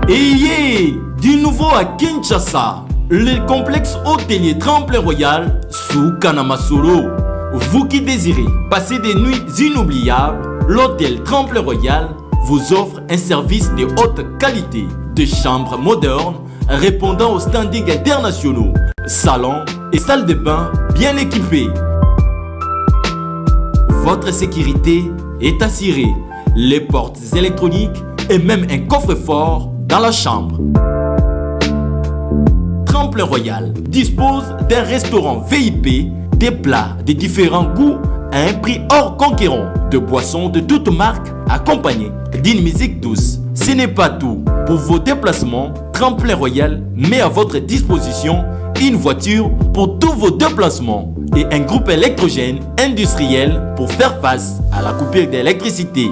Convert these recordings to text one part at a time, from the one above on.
Ayez du nouveau à Kinshasa, le complexe hôtelier Tremplin Royal sous Kanamasolo. Vous qui désirez passer des nuits inoubliables, l'hôtel Tremplin Royal vous offre un service de haute qualité, de chambres modernes répondant aux standards internationaux, salons et salles de bain bien équipées. Votre sécurité est assurée, les portes électroniques et même un coffre-fort dans la chambre. Tremplin Royal dispose d'un restaurant VIP, des plats de différents goûts à un prix hors conquérant, de boissons de toutes marques accompagnées d'une musique douce. Ce n'est pas tout. Pour vos déplacements, Tremplin Royal met à votre disposition une voiture pour tous vos déplacements et un groupe électrogène industriel pour faire face à la coupure d'électricité.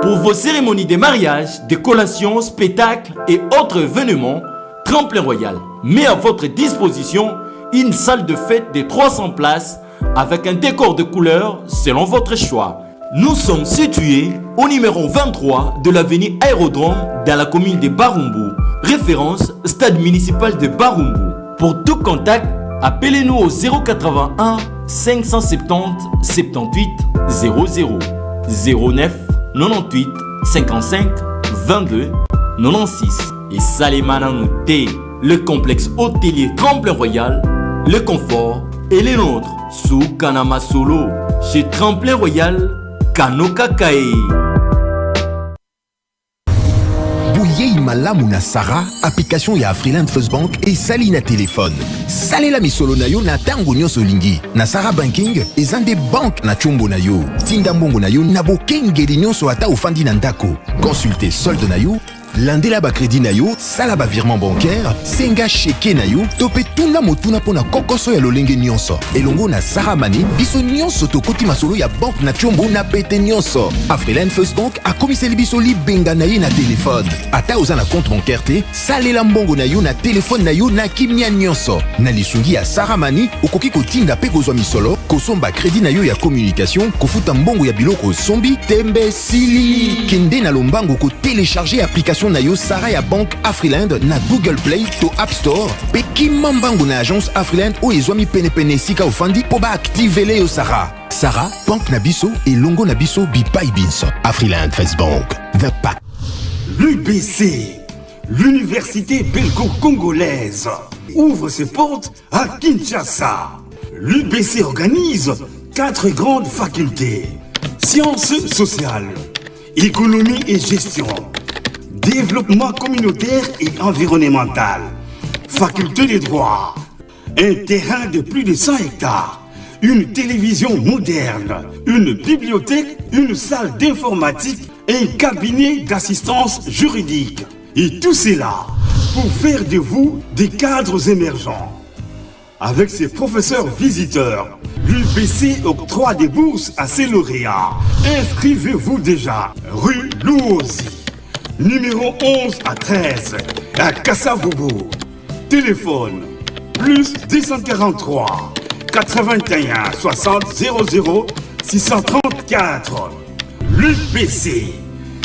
Pour vos cérémonies de mariage, de collations, spectacles et autres événements, Tremplin Royal met à votre disposition une salle de fête de 300 places avec un décor de couleurs selon votre choix. Nous sommes situés au numéro 23 de l'avenue Aérodrome dans la commune de Barumbu, référence stade municipal de Barumbu. Pour tout contact, appelez-nous au 081 570 78 00 09 98 55 22 96. Et Salimana Nouté, le complexe hôtelier Tremplin Royal, le confort et les nôtres sous Kanamasolo, chez Tremplin Royal, Kanokakae. Bouyei malamu na Sara, application ya Afriland First Bank et sali na téléphone. Salela misolo na yo na tango nyonso lingi. Na Sara Banking, ezande bank na chombo na yo. Tinda mbongo na yo na bokengeli nyonso ata ofandi na ndako. Consultez solde na yo, landela ba crédit na yo, sala ba virement bancaire, senga cheke na yo, tope tuna motuna pona kokoso ya lolenge nyonso. Elongo na Sara Mani, biso nyonso tokoti masolo ya bank na chombo na pete nyonso. Afriland First Bank a komiseli biso li benga na ye na téléphone. Ata oza na compte bancaire te, salela mbongo na yo na téléphone na yo na kimia nyonso. Na lisungi ya Sara Mani, okoki kotinda pe kozwa misolo, kosomba crédit na yo ya communication, kofuta mbongo ya biloko sombi, tembe sili. Kende na lombango ko télécharger application na yo Sara ya Bank Afriland na Google Play to App Store. Pe kimambango na agence Afriland o ezwami pene sika ofandi po ba activele yo Sara. Sara, Bank na biso et longo na biso bipai binso. Afriland First Bank, the pack. L'UBC, l'université belgo-congolaise, ouvre ses portes à Kinshasa. L'UBC organise 4 grandes facultés: sciences sociales, économie et gestion, développement communautaire et environnemental, faculté des droits, un terrain de plus de 100 hectares, une télévision moderne, une bibliothèque, une salle d'informatique et un cabinet d'assistance juridique. Et tout cela pour faire de vous des cadres émergents. Avec ses professeurs visiteurs, l'UBC octroie des bourses à ses lauréats. Inscrivez-vous déjà, rue Louosi, numéro 11 à 13, à Kassavogo. Téléphone, plus 243 81 60 00 634. L'UBC,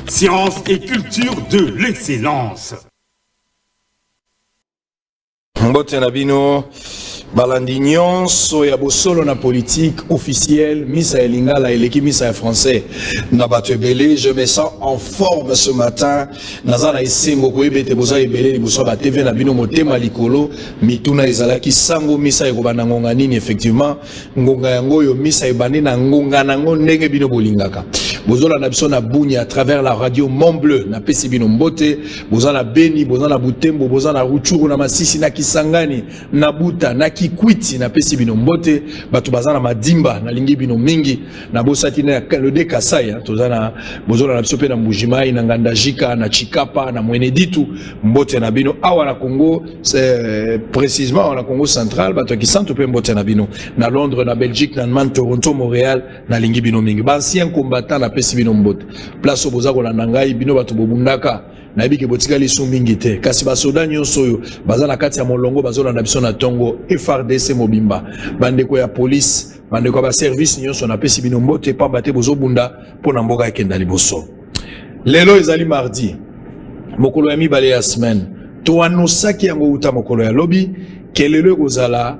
sciences et culture de l'excellence. Mbote na bino balandi nyonso ya bosolo na politique officielle misa ya lingala eleki misa ya français na bato ebele. Je me sens en forme ce matin naza na esengo koyebete boza ebele liboso ba TV na bino motema likolo mituna ezalaki sango misa ekobanda ngonga nini. Effectivement ngonga yango yo misa ebandi na ngonga nango ndenge bino bolingaka. Bozola na biso na Bunia à travers la radio Mont Bleu na pesi bino mbote, boza na Beni, boza na Butembo, boza na Ruchuru na Masisi na Kisangani na Buta na Kikwiti na pesi bino mbote, batu baza na Madimba na lingi bino mingi na bosati na le de Kasai tozana bozola na biso pe na Mbujimai na Ngandajika na Chikapa na Mweneditu mbote na bino awa na Congo, c'est précisément na Congo central, batu ki santo pe mbote na bino na Londres na Belgique na Man Toronto Montréal na lingi bino mingi ba ancien combattant na pesi bino mbote place oboza kolanda ngai bino bato bobundaka na yebiki botikali su mingi te kasi basoda nyonso oyo baza na kati ya molongo bazolanda biso na tongo FRDC mobimba bandeko ya police bandeko ba service nyonso na pesi bino mbote pa bate bozobunda pona mboka ekenda liboso. Lelo ezali mardi. Mokolo ya mibale ya semaine. To anosaki yango uta mokolo ya lobi ke lelo kozala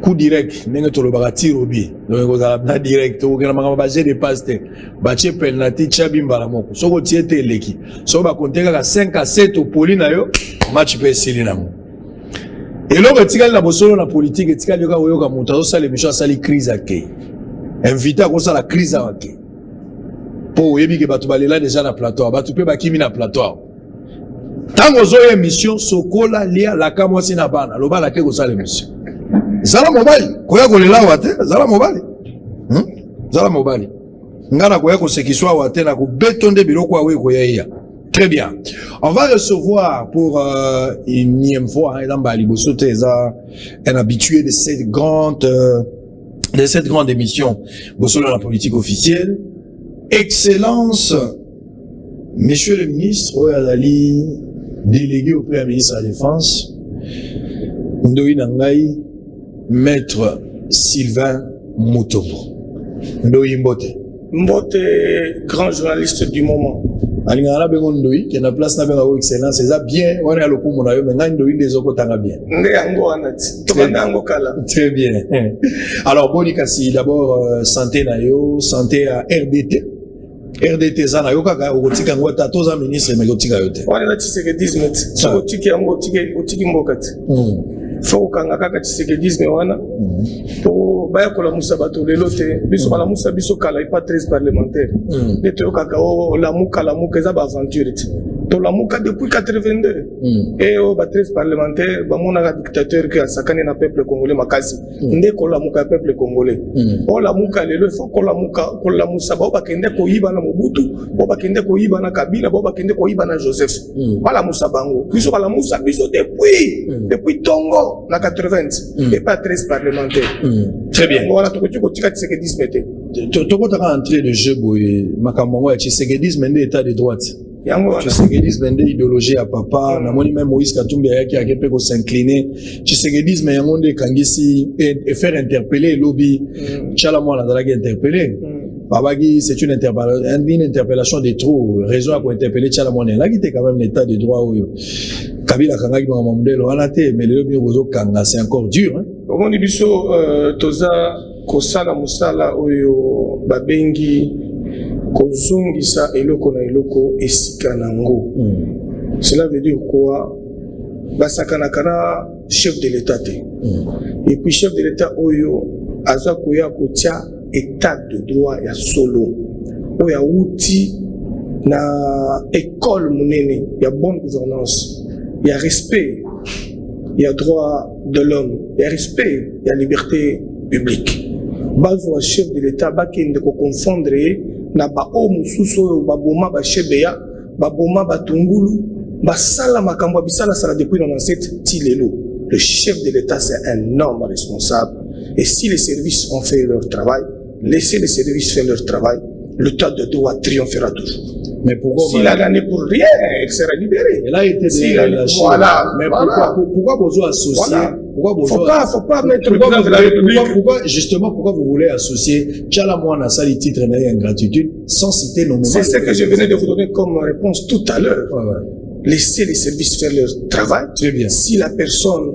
coup direct ndenge to lobaka tirobi. Donc kozala na direct to kana manga ba de paste. Ba che penalty chabi mbala moko. Soko tiete eleki. So ba konteka ka 5 à 7 au poli na yo match pe sili nango. Et là, on la bosolo na politique, et tika yoka oyoka monta ça les méchants ça les crise à qui invité à ça la crise à qui pour yebi ke batu balela déjà na plateau batu pe bakimi na plateau tango zo émission sokola lia la kamwasi na bana loba la ke ko ça l'émission zala mobile koya kolela wate zala mobile zala mobile ngana koya ko sekiswa wate na ko betonde biloko awe koya ya. Très bien. On va recevoir pour une énième fois un habitué de cette grande émission Bossolo la politique officielle. Excellence, Monsieur le ministre Oyadali, délégué au Premier ministre de la Défense, Ndoyi Nangai, Maître Sylvain Mutombo. Ndoyi Mbote. Mbote, grand journaliste du moment. Alingana bengo Ndoyi qui na place na bengo excellence ça bien on a le coup mon ayo mais Ndoyi des oko tanga bien ndeyango anati tobanda kala très bien. Alors boni kasi d'abord santé na yo santé à RDT za na yo kaka okotika ngo ta toza ministre mais okotika yo te wana na Tshisekedi so otiki yango otiki mbokati faut kanga kaka Tshisekedi wana to baya kola musabato lelo te biso kala musa biso kala pas 13 parlementaire neto kaka o la muka za ba aventure to la muka depuis 82 et o ba 13 parlementaire ba mona dictateur qui a sakane na peuple congolais makasi ndeko la muka peuple congolais o la muka lelo faut kola musa ba kende ko yiba na Mobutu ba kende ko yiba na Kabila ba kende ko yiba na Joseph wala musa bango biso kala musa biso depuis Tongo na 80 et pas 13 parlementaires. Très bien. Voilà, tu peux dire que Tshisekedi mette. Tu peux entrer de jeu boy makambo ya Tshisekedi mende état de droite. Tshisekedi mende idéologie à papa na moni même Moïse Katumbi yaki akepe ko s'incliner. Tshisekedi me yangonde kangisi et faire interpeller lobby. Chala moi la drague interpeller. Babagi, c'est une interpellation de trop. Raison à quoi interpeller Tchala Moné. Là, qui était quand même l'état de droit où Kabila Kanga qui m'a demandé l'ONAT, mais le Birozo Kanga, c'est encore dur. Au moment du biso, Toza, Kosala Musala, Oyo, Babengi, Kozungisa, Eloko na Eloko, Esikanango. Cela veut dire quoi? Basakanakana, chef de l'État. Et puis, chef de l'État, Oyo, Azakoya Kotia, état de droit ya solo o ya outil na école munene ya bonne gouvernance ya respect ya droit de l'homme ya respect ya liberté publique bazo chef de l'état bakende ko confondre na ba o mususu ba boma ba chebeya ba boma ba tungulu ba sala makambo bisala sala depuis 97 tilelo. Le chef de l'état c'est un homme responsable et si les services ont fait leur travail, laissez les services faire leur travail, le tas de droit triomphera toujours. Mais pourquoi s'il a gagné pour rien, il sera libéré. Et là, il était lâché. Voilà. Mais pourquoi vous associez voilà. Faut pas mettre le président de la République. Justement, pourquoi vous voulez associer Tchala Mouana Sali titre et ingratitude sans citer nommément? C'est ce que je venais de vous donner comme réponse tout à l'heure. Laissez les services faire leur travail. Très bien. Si la personne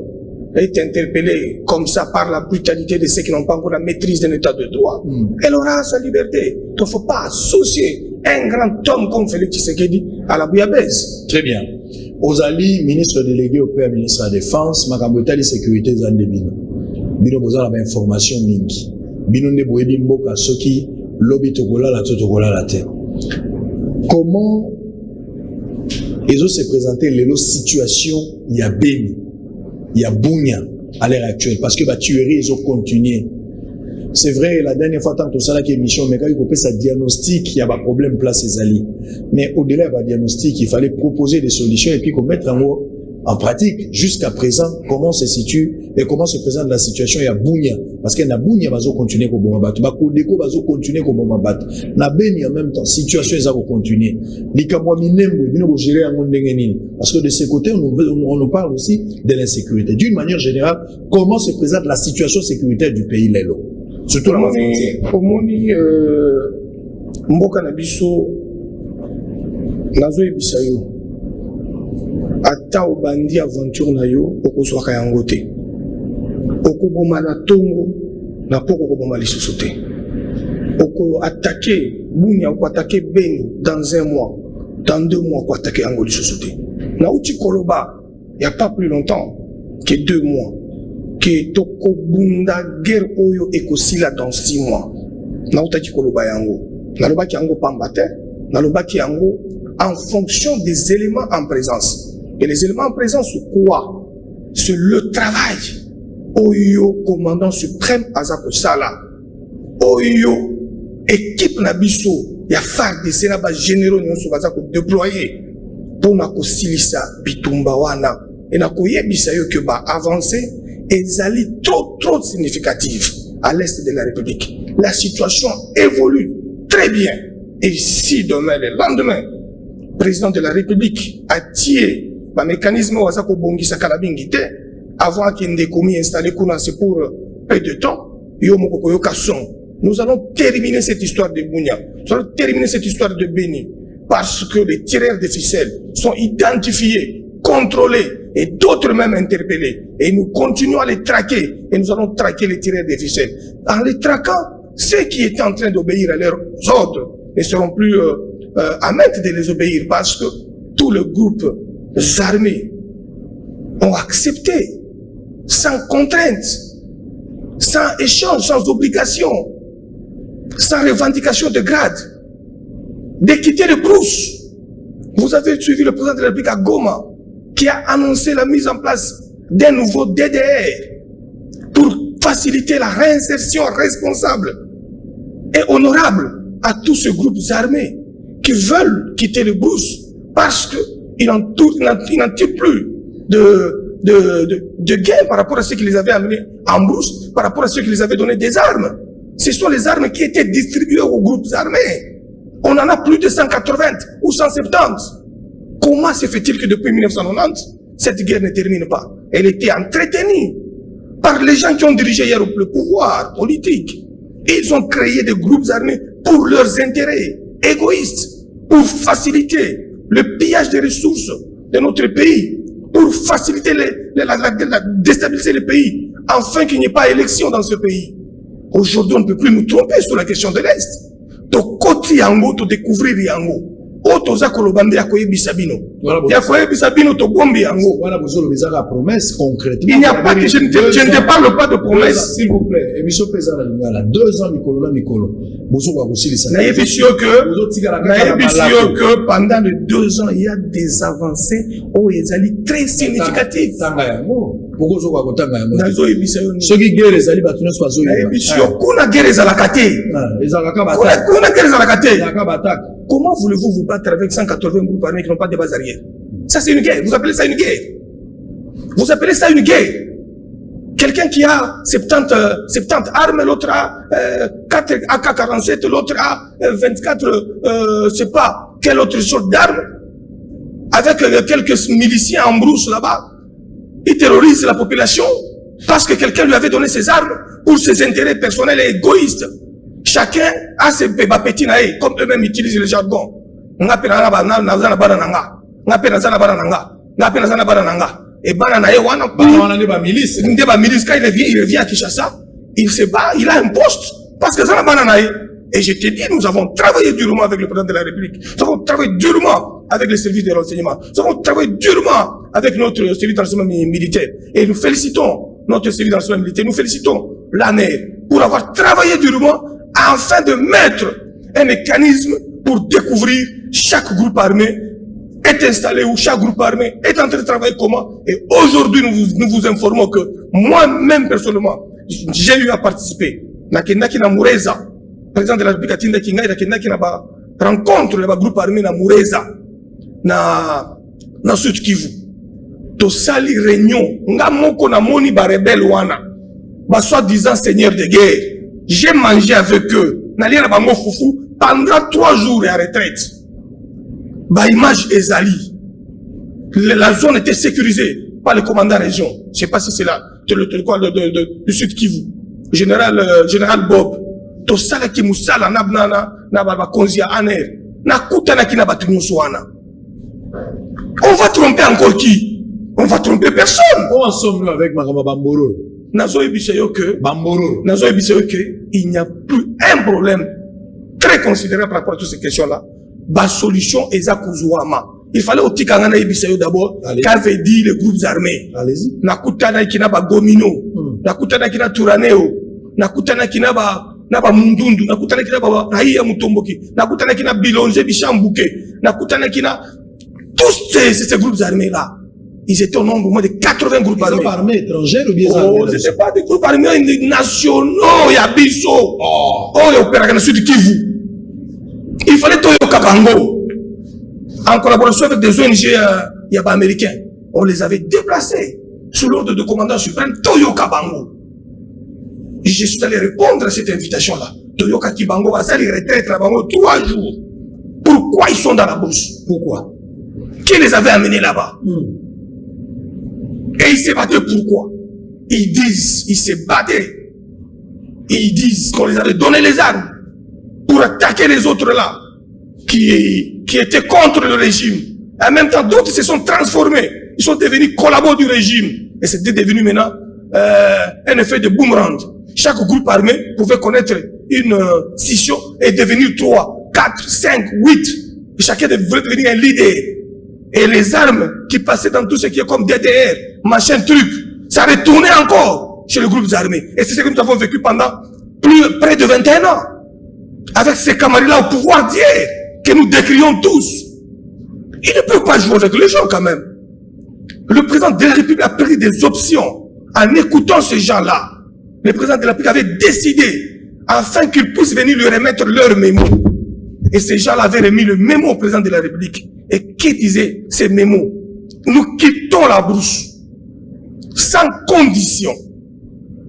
est interpellée comme ça par la brutalité de ceux qui n'ont pas encore la maîtrise d'un état de droit, elle aura sa liberté. Il ne faut pas associer un grand homme comme Félix Tshisekedi à la bouillabaisse. Très bien. Ozali, ministre délégué au Premier ministre de la Défense, Makambota de sécurité Zande Bino. Bino Boza la information mingi. Bino ne boebi mboka soki lobi tokola la tokola la terre. Comment ils ont se présenté les situations il y a Beni, il y a Bounia à l'heure actuelle parce que la tuerie ils ont continué. C'est vrai, la dernière fois, tant que ça, la émission, mais quand il faut faire sa diagnostic, il y a un problème place les alliés. Mais au-delà de la diagnostic, il fallait proposer des solutions et puis qu'on mette en pratique. Jusqu'à présent, comment se situe et comment se présente la situation il y a Bounia. Parce qu'il y a Bounia, va continuer comme Bombabat. Bakodeko va continuer comme Bombabat. Na Beni en même temps, situation ils vont continuer. Likamwa minembo, ils vont gérer un monde d'engeni. Parce que de ce côté, on nous parle aussi de l'insécurité. D'une manière générale, comment se présente la situation sécuritaire du pays Lelo. Surtout Mboka na biso nazo ebisa yo ata obandi aventure na yo okozwaka yango te okoboma na tongo na poko okoboma lisusu te oko-attaquer Bunia oko-attaquer Beni dans 1 mois dans 2 mois oko-attaquer yango lisusu te nauti koloba il n'y a pas plus longtemps que 2 mois que toko bunda guerre oyo ekosila dans 6 mois nautaki koloba yango nalobaki yango pamba te nalobaki yango en fonction des éléments en présence. Et les éléments en présence, c'est quoi? C'est le travail. Oyo, commandant suprême Azako Sala. Oyo, équipe Nabiso, il y a phare des sénats généraux qui sont déployés pour nako silisa bitumba wana. Et nako yebisa yo que ba avancer et zali trop significatif à l'est de la République. La situation évolue très bien. Et si demain, le lendemain, le président de la République a tiré le mécanisme Wazako Bongi Sakalabingite avant qu'il n'ait commis installé c'est pour peu de temps, nous allons terminer cette histoire de Bounia. Nous allons terminer cette histoire de Beni parce que les tireurs de ficelles sont identifiés, contrôlés et d'autres même interpellés. Et nous continuons à les traquer et nous allons traquer les tireurs de ficelles. En les traquant, ceux qui étaient en train d'obéir à leurs ordres ne seront plus à mettre de les obéir parce que tout le groupe armés ont accepté sans contrainte, sans échange, sans obligation, sans revendication de grade, de quitter le brousse. Vous avez suivi le président de la République à Goma qui a annoncé la mise en place d'un nouveau DDR pour faciliter la réinsertion responsable et honorable à tous ces groupes armés qui veulent quitter le brousse parce qu'ils n'en tirent plus de gain par rapport à ceux qui les avaient amenés en brousse, par rapport à ceux qui les avaient donné des armes. Ce sont les armes qui étaient distribuées aux groupes armés. On en a plus de 180 ou 170. Comment se fait-il que depuis 1990, cette guerre ne termine pas? Elle était entretenue par les gens qui ont dirigé hier le pouvoir politique. Ils ont créé des groupes armés pour leurs intérêts égoïstes, pour faciliter le pillage des ressources de notre pays, pour faciliter déstabiliser le pays, afin qu'il n'y ait pas élection dans ce pays. Aujourd'hui, on ne peut plus nous tromper sur la question de l'Est. To koti yango, to découvrir yango. Otoza kolobande yakoye bisabino. Yakoye bisabino to bombi yango. Voilà, vous avez la promesse concrètement. Il n'y a pas que je ne parle pas de promesse. S'il vous plaît, émission pesa na lingala 2 ans Mikolo. Bozo kwa kusili ça. Na yebisio que pendant les 2 ans il y a des avancées ezali très significatives. Tanga yango. Bozo kwa kotanga yango. Nazo yebisa yo. Soki guerre ezali batu nyonso bazo yeba. Yebisio kuna guerre ezalaka te. Ezalaka bataka. Kuna guerre ezalaka te. Ezalaka bataka. Comment voulez-vous vous battre avec 180 groupes armés qui n'ont pas de base arrière? Ça c'est une guerre. Vous appelez ça une guerre? Vous appelez ça une guerre? Quelqu'un qui a 70 armes, l'autre a 4 AK-47, l'autre a 24, je sais pas, quelle autre sorte d'armes, avec quelques miliciens en brousse là-bas. Il terrorise la population parce que quelqu'un lui avait donné ses armes pour ses intérêts personnels et égoïstes. Chacun a ses petits naïs, comme eux-mêmes utilisent le jargon. Et Bananae wana milice. Quand il revient à Kinshasa, il se bat, il a un poste. Parce que ça n'a Bananae. Et je te dis, nous avons travaillé durement avec le président de la République. Nous avons travaillé durement avec les services de renseignement. Nous avons travaillé durement avec notre service de renseignement militaire. Et nous félicitons notre service de renseignement militaire. Nous félicitons l'ANER pour avoir travaillé durement afin de mettre un mécanisme pour découvrir chaque groupe armé est installé où chaque groupe armé est en train de travailler comment. Et aujourd'hui, nous vous informons que moi-même, personnellement, j'ai eu à participer. Nakendaki na Mureza, président de la République Atinda Kinga, nakendaki na ba rencontre le groupe armé na Mureza, na Sud Kivu. To sali réunion, nga moko na moni ba rebelle wana, ba soi-disant seigneur de guerre. J'ai mangé avec eux, na liena ba mo foufou, pendant 3 jours à retraite. Bah, image Ezali. La zone était sécurisée par le commandant région. Je sais pas si c'est là, du Sud Kivu. Général Bob. To sala ki musala na konzia aner. Na kuta na kina batu nyoswana. On va tromper encore qui? On va tromper personne. Où en sommes-nous avec Makamba Bamboro? Nazo Ebiseyo que, Bamboro. Nazo Ebiseyo que, il n'y a plus un problème très considérable par rapport à toutes ces questions-là. La solution est à Kuzouama. Il fallait au Tikangana Ebiseyo d'abord, qu'avait dit les groupes armés. Allez-y. Nakutana kina ba Gomino, nakutana kina Turaneo, nakutana kina ba Mundundu, nakutana kina ba Raïa Mutomboki, nakutana kina Bilonze Bichambuke, nakutana kina tous ces groupes armés-là. Ils étaient au nombre au moins de 80 groupes armés. Ils sont armés étrangers ou bien armés? Ce n'était pas des groupes armés nationaux, il y a Bisso. Oh, il y a Opéra Sud Kivu. Il fallait Toyo Kabango. En collaboration avec des ONG américains. On les avait déplacés sous l'ordre du commandant suprême Toyo Kabango. Je suis allé répondre à cette invitation-là. Toyo Kabango a sali retraite à Bango 3 jours. Pourquoi ils sont dans la bourse? Pourquoi? Qui les avait amenés là-bas? Et ils se battaient pourquoi? Ils disent, ils se battaient. Ils disent qu'on les avait donné les armes pour attaquer les autres là, qui étaient contre le régime. En même temps, d'autres se sont transformés. Ils sont devenus collaborateurs du régime. Et c'était devenu maintenant un effet de boomerang. Chaque groupe armé pouvait connaître une scission et devenir 3, 4, 5, 8. Et chacun devait devenir un leader. Et les armes qui passaient dans tout ce qui est comme DDR, machin truc, ça retournait encore chez les groupes armés. Et c'est ce que nous avons vécu pendant près de 21 ans. Avec ces camarades-là au pouvoir d'hier, que nous décrions tous. Il ne peut pas jouer avec les gens quand même. Le président de la République a pris des options en écoutant ces gens-là. Le président de la République avait décidé afin qu'ils puissent venir lui remettre leur mémo. Et ces gens-là avaient remis le mémo au président de la République. Et qui disait ces mémos? Nous quittons la brousse sans condition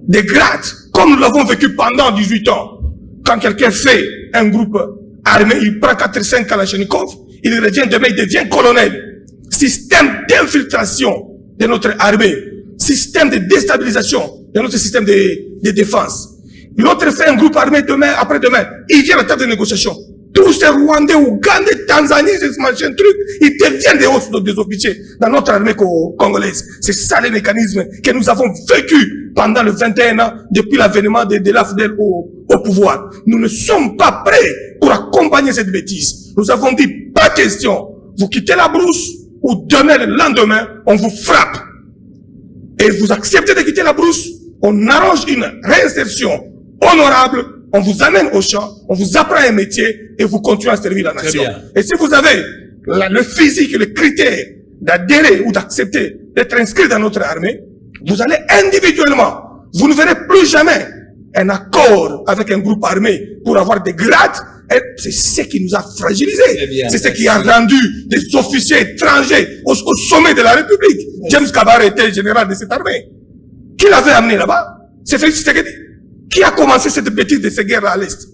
de grade, comme nous l'avons vécu pendant 18 ans. Quand quelqu'un fait un groupe armé, il prend 4-5 Kalachnikov, il revient demain, il devient colonel. Système d'infiltration de notre armée, système de déstabilisation de notre système de défense. L'autre fait un groupe armé demain, après-demain, il vient à la table de négociation. Tous ces Rwandais, Ougandais, Tanzaniens, ces machins trucs, ils deviennent des officiers dans notre armée congolaise. C'est ça les mécanismes que nous avons vécu pendant les 21 ans depuis l'avènement de l'AFDEL au pouvoir. Nous ne sommes pas prêts pour accompagner cette bêtise. Nous avons dit, pas question. Vous quittez la brousse ou demain, le lendemain, on vous frappe. Et vous acceptez de quitter la brousse, on arrange une réinsertion honorable. On vous amène au champ, on vous apprend un métier et vous continuez à servir la nation. Et si vous avez le physique et le critère d'adhérer ou d'accepter d'être inscrit dans notre armée, vous allez individuellement, vous ne verrez plus jamais un accord avec un groupe armé pour avoir des grades. Et c'est ce qui nous a fragilisés. C'est ce qui a rendu des officiers étrangers au sommet de la République. James Kabara était général de cette armée. Qui l'avait amené là-bas? C'est Félix Tshisekedi. Qui a commencé cette bêtise de ces guerres à l'Est?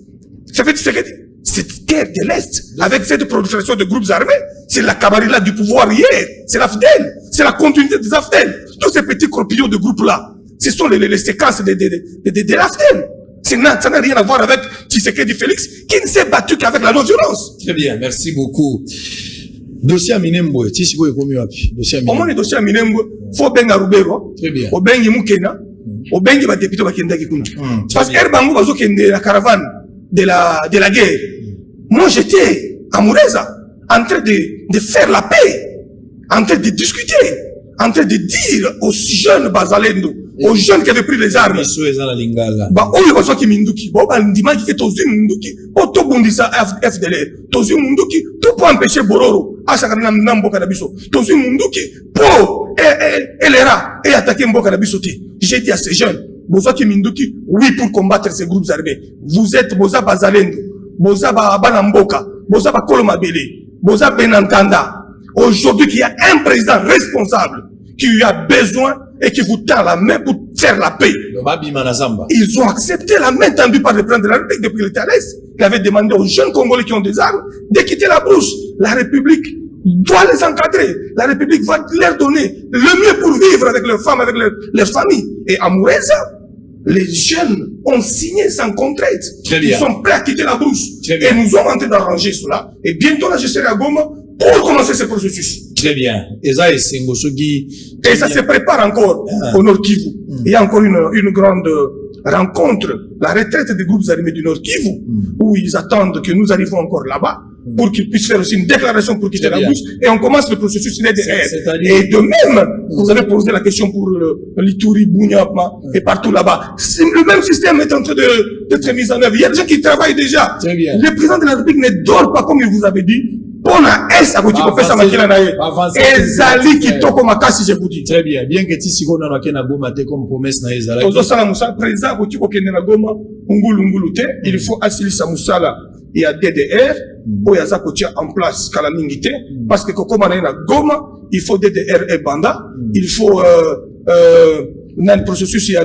C'est Félix Tshisekedi. Cette guerre de l'Est, avec cette prolifération de groupes armés, c'est la camarilla du pouvoir hier. C'est l'AFDEL. C'est la continuité des AFDEL. Tous ces petits croupillons de groupes-là, ce sont les séquences de l'AFDEL. Ça n'a rien à voir avec Tshisekedi Félix, qui ne s'est battu qu'avec la non-violence. Très bien, merci beaucoup. Dossier Minembo, Tshisekedi est commis api. Au moins, le dossier Minembo, faut benga Rubero. Très bien. Au bengi Mukena. Au bengi va député va kenda kikuna. Parce que Bango va kende la caravane de la guerre. Moi, j'étais à Moureza, en train de faire la paix, en train de discuter, en train de dire aux jeunes Bazalendo, aux jeunes qui avaient pris les armes. Bah, oyo baso ki minduki, bah, ndima ki tozu munduki, to bundisa FDLR, tozu munduki, tout pour empêcher Bororo, asakana na mboka na biso, tozu munduki, pour elera et attaquer mboka na biso te. J'ai dit à ces jeunes, boza ki minduki, oui pour combattre ces groupes armés. Vous êtes boza Bazalendo, boza bana mboka, boza ba Kolomabele, boza Benantanda. Aujourd'hui, qu'il y a un président responsable qui a besoin et qui vous tend la main pour faire la paix. Ils ont accepté la main tendue par le président de la République depuis qu'il était à l'Est. Il avait demandé aux jeunes Congolais qui ont des armes de quitter la brousse. La République doit les encadrer. La République va leur donner le mieux pour vivre avec leurs femmes, avec leurs familles. Et à Moureza, les jeunes ont signé sans contrainte. Très bien. Ils sont prêts à quitter la brousse. Très bien. Et nous sommes en train d'arranger cela. Et bientôt là, je serai à Goma pour commencer ce processus. Très bien. Et ça, Et ça se prépare encore au Nord Kivu. Il y a encore une grande rencontre, la retraite des groupes armés du Nord Kivu, où ils attendent que nous arrivions encore là-bas pour qu'ils puissent faire aussi une déclaration pour quitter la brousse. Et on commence le processus DDR. Et de même, vous avez posé la question pour l'Ituri, Bounyapma et partout là-bas. Le même système est en train d'être mis en œuvre. Il y a des gens qui travaillent déjà. Très bien. Le président de la République ne dort pas comme il vous avait dit. Pour la S, à vous dire qu'on fait ça, Ezali Kitoko Makasi, je vous dis. Très bien. Bien que si on a un Goma comme promesse na Ezali. Président, vous dites qu'il y a un Goma, il faut assurer sa moussala. Il y a DDR, où il y a ça en place, Kalamingité, parce que comme on a un Goma, il faut DDR et Banda, il faut, dans le processus, il y a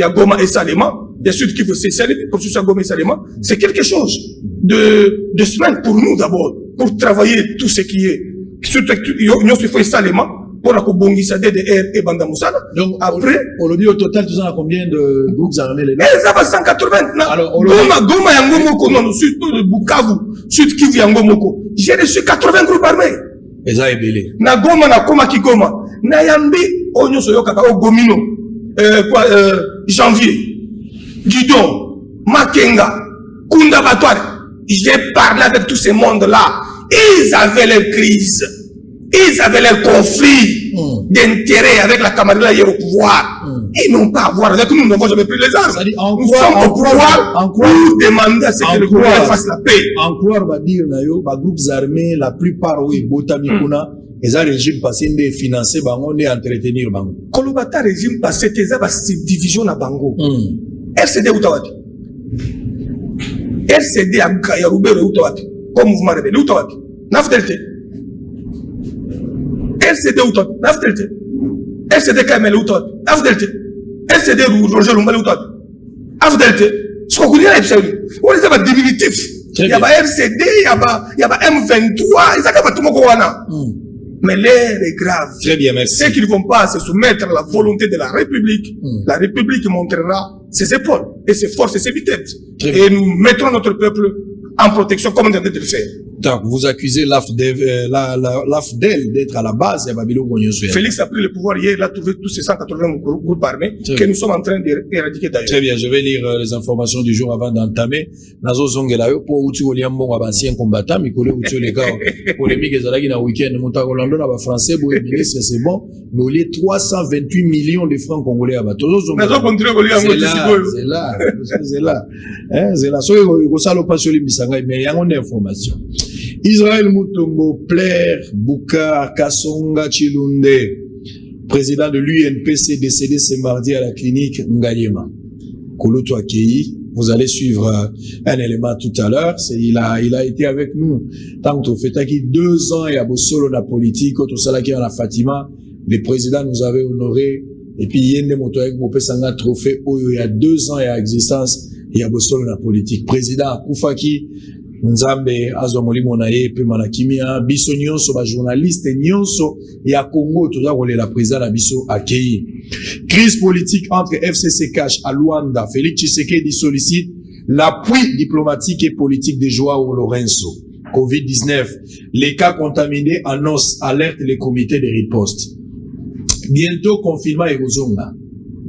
Goma et Salema, bien sûr qu'il faut cesser le processus à Goma et Salema, c'est quelque chose de semaine pour nous d'abord, pour travailler tout ce qui est, surtout, il faut Salema, pour la Kobongisa DDR et Banda Moussala. Donc, après, au total, tu as combien de groupes armés là? Ça va 180. Alors, Goma Yangomoko, non, sud Bukavu, sud Kivu Yangomoko. J'ai reçu 80 groupes armés. Et ça est belé. Na Goma, na Koma Kigoma. Na Yambi, Onyo Soyokaka, Gomino, Janvier, Guidon, Makenga, Kunda Batouare. J'ai parlé avec tous ces mondes-là. Ils avaient leur crise. Ils avaient leur conflit d'intérêt avec la camaraderie au pouvoir. Ils n'ont pas à voir avec nous, nous n'avons jamais pris les armes. Nous sommes au pouvoir pour demander à ce que le gouvernement fasse la paix. Encore, va dire, les groupes armés, la plupart, oui, Botamikuna, et ça, régime passé, de financer, on est entretenir, bango. Kolobata régime passé, c'est division à Bango. RCD Outawati. RCD à Yaroubero Outawati. Comme mouvement rebelle, Outawati. Nafdelte. RCD Outawati. Nafdelte. RCD Kamel Outawati. Nafdelte. RCD Roger Lumbale Outawati. Nafdelte. Ce qu'on connaît, c'est on les a diminutif. Il y a pas RCD, il y a pas M23, ils ont pas tout le monde. Mais l'air est grave. Très bien, merci. Ceux qui ne vont pas se soumettre à la volonté de la République, la République montrera ses épaules et ses forces et ses vitesses. Et nous mettrons notre peuple en protection comme on est en train de le faire. Donc, vous accusez l'AFDEL d'être à la base de Babylone Gognosuel. Félix a pris le pouvoir hier, il a trouvé tous ces 180 groupes armés que nous sommes en train d'éradiquer d'ailleurs. Très bien, je vais lire les informations du jour avant d'entamer. Nazo Zongela, pour Outu Oliambon, ancien combattant, mais Kole Outu les gars, polémique et Zalagi na week-end, Montakolando, na français, Boé ministre, c'est bon, mais au lieu 328 millions de francs congolais à Batozo Zongela. C'est là. C'est là. Soyez au salon pas sur l'Imbisanga, mais il y a une information. Israël Mutombo, Plaire, Boukar, Kassonga, Chilunde, président de l'UNPC, décédé ce mardi à la clinique Ngayema. Koloto Akei, vous allez suivre un élément tout à l'heure. Il a été avec nous. Tant que fait 2 ans et à Bossolo la politique, tout ça qui est à la Fatima, le président nous avait honoré. Et puis, il y a des motos avec mon Sanga trophée, il y a 2 ans et à existence, et à Bossolo la politique. Président Koufaki, Nzambe azomoli monaye pe manakimia biso nyonso ba journaliste nyonso ya Congo toza kolela président na biso akei. Crise politique entre FCC Cash à Luanda. Félix Tshisekedi sollicite l'appui diplomatique et politique de Joao Lourenço. Covid-19, les cas contaminés annoncent, alerte les comités de riposte. Bientôt confinement et Rozonga.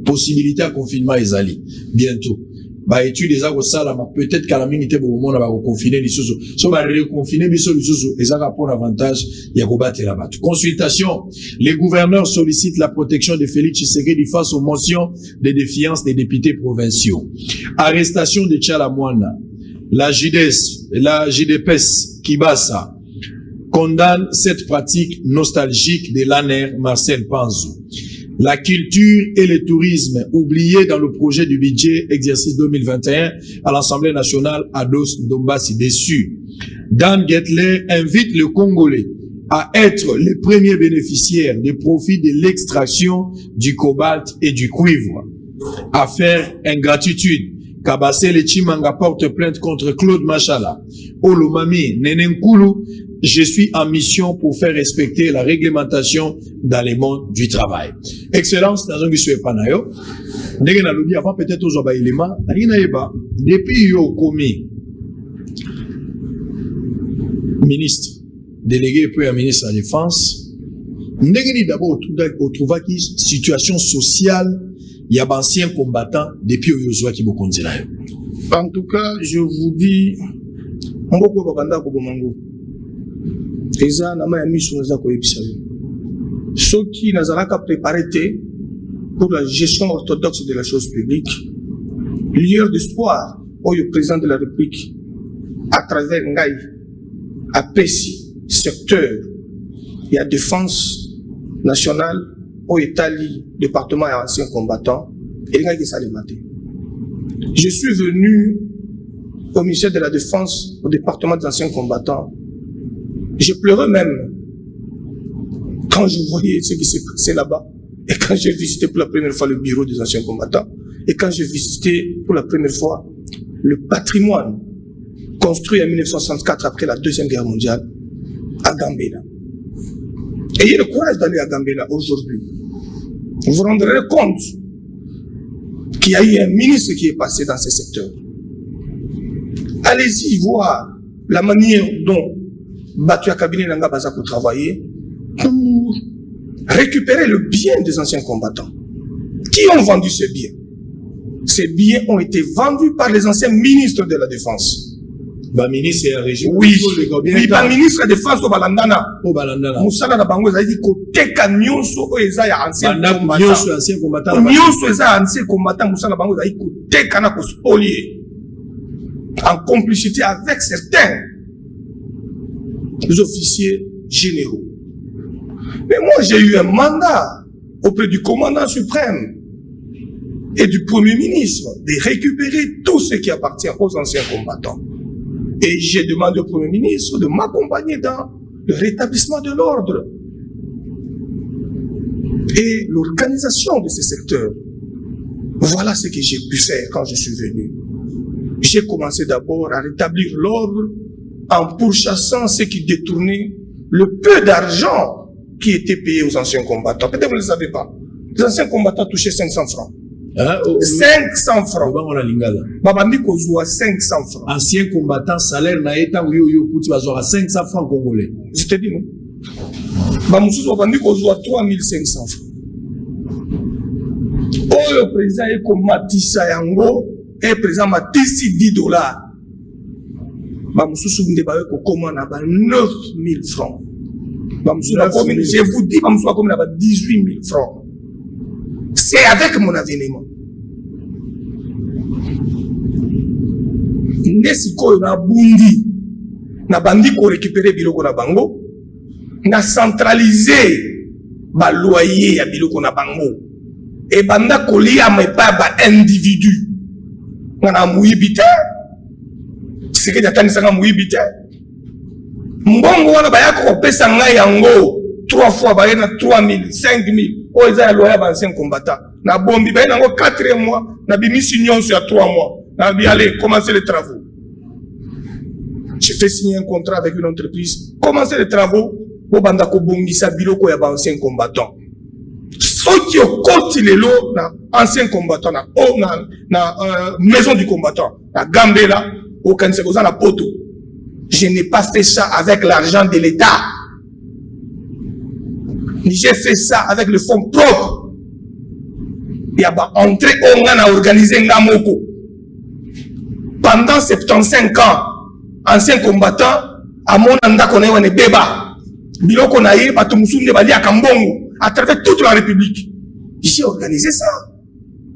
Possibilité à confinement ezali. Bientôt. Bah, études des peut-être qu'à la minute, au moment, on va reconfiner les sous. Si on va reconfiner les sous, et ça va prendre avantage, il y a combattre là-bas. Consultation. Les gouverneurs sollicitent la protection de Félix Tshisekedi face aux motions de défiance des députés provinciaux. Arrestation de Tchalamouana. La JDPS Kibasa condamne cette pratique nostalgique de l'ANER Marcel Panzou. La culture et le tourisme oubliés dans le projet du budget exercice 2021 à l'Assemblée nationale, Ados Dombassi déçu. Dan Getler invite le Congolais à être les premiers bénéficiaires des profits de l'extraction du cobalt et du cuivre. Affaire ingratitude. Kabasele Chimanga porte plainte contre Claude Machala. Olomami Nenenkulu, je suis en mission pour faire respecter la réglementation dans le monde du travail. Excellence, dans un guisou panayo. Ndenge na lobi avant peut-être aux oba éléments. Depuis yo commis ministre, délégué puis un ministre de la Défense, ndenge ni d'abord au trouva qui situation sociale. Il y a d'anciens combattants depuis Oyozwa qui beaucoup dit là. En tout cas, je vous dis, mboko bakanda ko bomango. Eza na ma mission za ko ebisa yo. Ceux qui nazalaka préparé pour la gestion orthodoxe de la chose publique, lueur d'espoir au président de la République à travers Ngai, à Pessi, secteur, il y a défense nationale. Au Italie, département et anciens combattants, et les gars qui s'allait mater. Je suis venu au ministère de la Défense, au département des anciens combattants. Je pleurais même quand je voyais ce qui s'est passé là-bas, et quand j'ai visité pour la première fois le bureau des anciens combattants, et quand j'ai visité pour la première fois le patrimoine construit en 1964 après la Deuxième Guerre mondiale à Gambela. Ayez le courage d'aller à Gambela aujourd'hui. Vous vous rendrez compte qu'il y a eu un ministre qui est passé dans ce secteur. Allez-y voir la manière dont Batuya Cabinet Nanga Bazako travaillait pour récupérer le bien des anciens combattants. Qui ont vendu ces biens? Ces biens ont été vendus par les anciens ministres de la Défense. Ba ministre et régime. Oui, ba ministre de défense au Balandana. Au Balandana. Moussala na bango ezali ko teka nyonso o eza ya ancien combattant. Nyonso ancien combattant. Nyonso eza ancien combattant moussala bango ezali ko teka na ko spolier. En complicité avec certains officiers généraux. Mais moi j'ai eu un mandat auprès du commandant suprême et du premier ministre de récupérer tout ce qui appartient aux anciens combattants. Et j'ai demandé au Premier ministre de m'accompagner dans le rétablissement de l'ordre et l'organisation de ces secteurs. Voilà ce que j'ai pu faire quand je suis venu. J'ai commencé d'abord à rétablir l'ordre en pourchassant ceux qui détournaient le peu d'argent qui était payé aux anciens combattants. Peut-être que vous ne le savez pas. Les anciens combattants touchaient 500 francs. 500 francs. Babandi kozwa 500 francs. Ancien combattant, salaire na eta yo kuti bazora 500 francs congolais. Je te dis non. Bamususu babandi kozwa 3500 francs. Oyo président eko matisa yango et président matisi 10 dollars. Bamususu nde bawe ko komana ba 9000 francs. Bamususu na commune, je vous dis bamususu na commune ba 18000 francs. C'est avec mon avènement. Nesiko na bundi na bandi ko récupérer biloko na bango na centraliser ba loyer ya biloko na bango et banda kolia mais pas ba individu ngana muibite c'est que jatani sanga muibite mbongo wana bayako kopesa ngai yango 3 fois ba na 3000 5000 o eza ya loyer ba ancien combattant na bombi ba nango 4 mois na bimisi nyonso ya 3 mois na bi aller commencer les travaux. J'ai fait signer un contrat avec une entreprise, commencer les travaux pour bandako bongisa biloko ya ba ancien combattant. Ceux qui ont côté les lots na ancien combattant na maison du combattant na Gambela au Kansekoza na Poto. Je n'ai pas fait ça avec l'argent de l'État. J'ai fait ça avec le fonds propre. Il y a entré on a organisé Ngamoko. Pendant 75 ans, ancien combattant, à mon anda qu'on a un débat. Biloko na ye, batumusunde bali à Kambongo, à travers toute la République. J'ai organisé ça.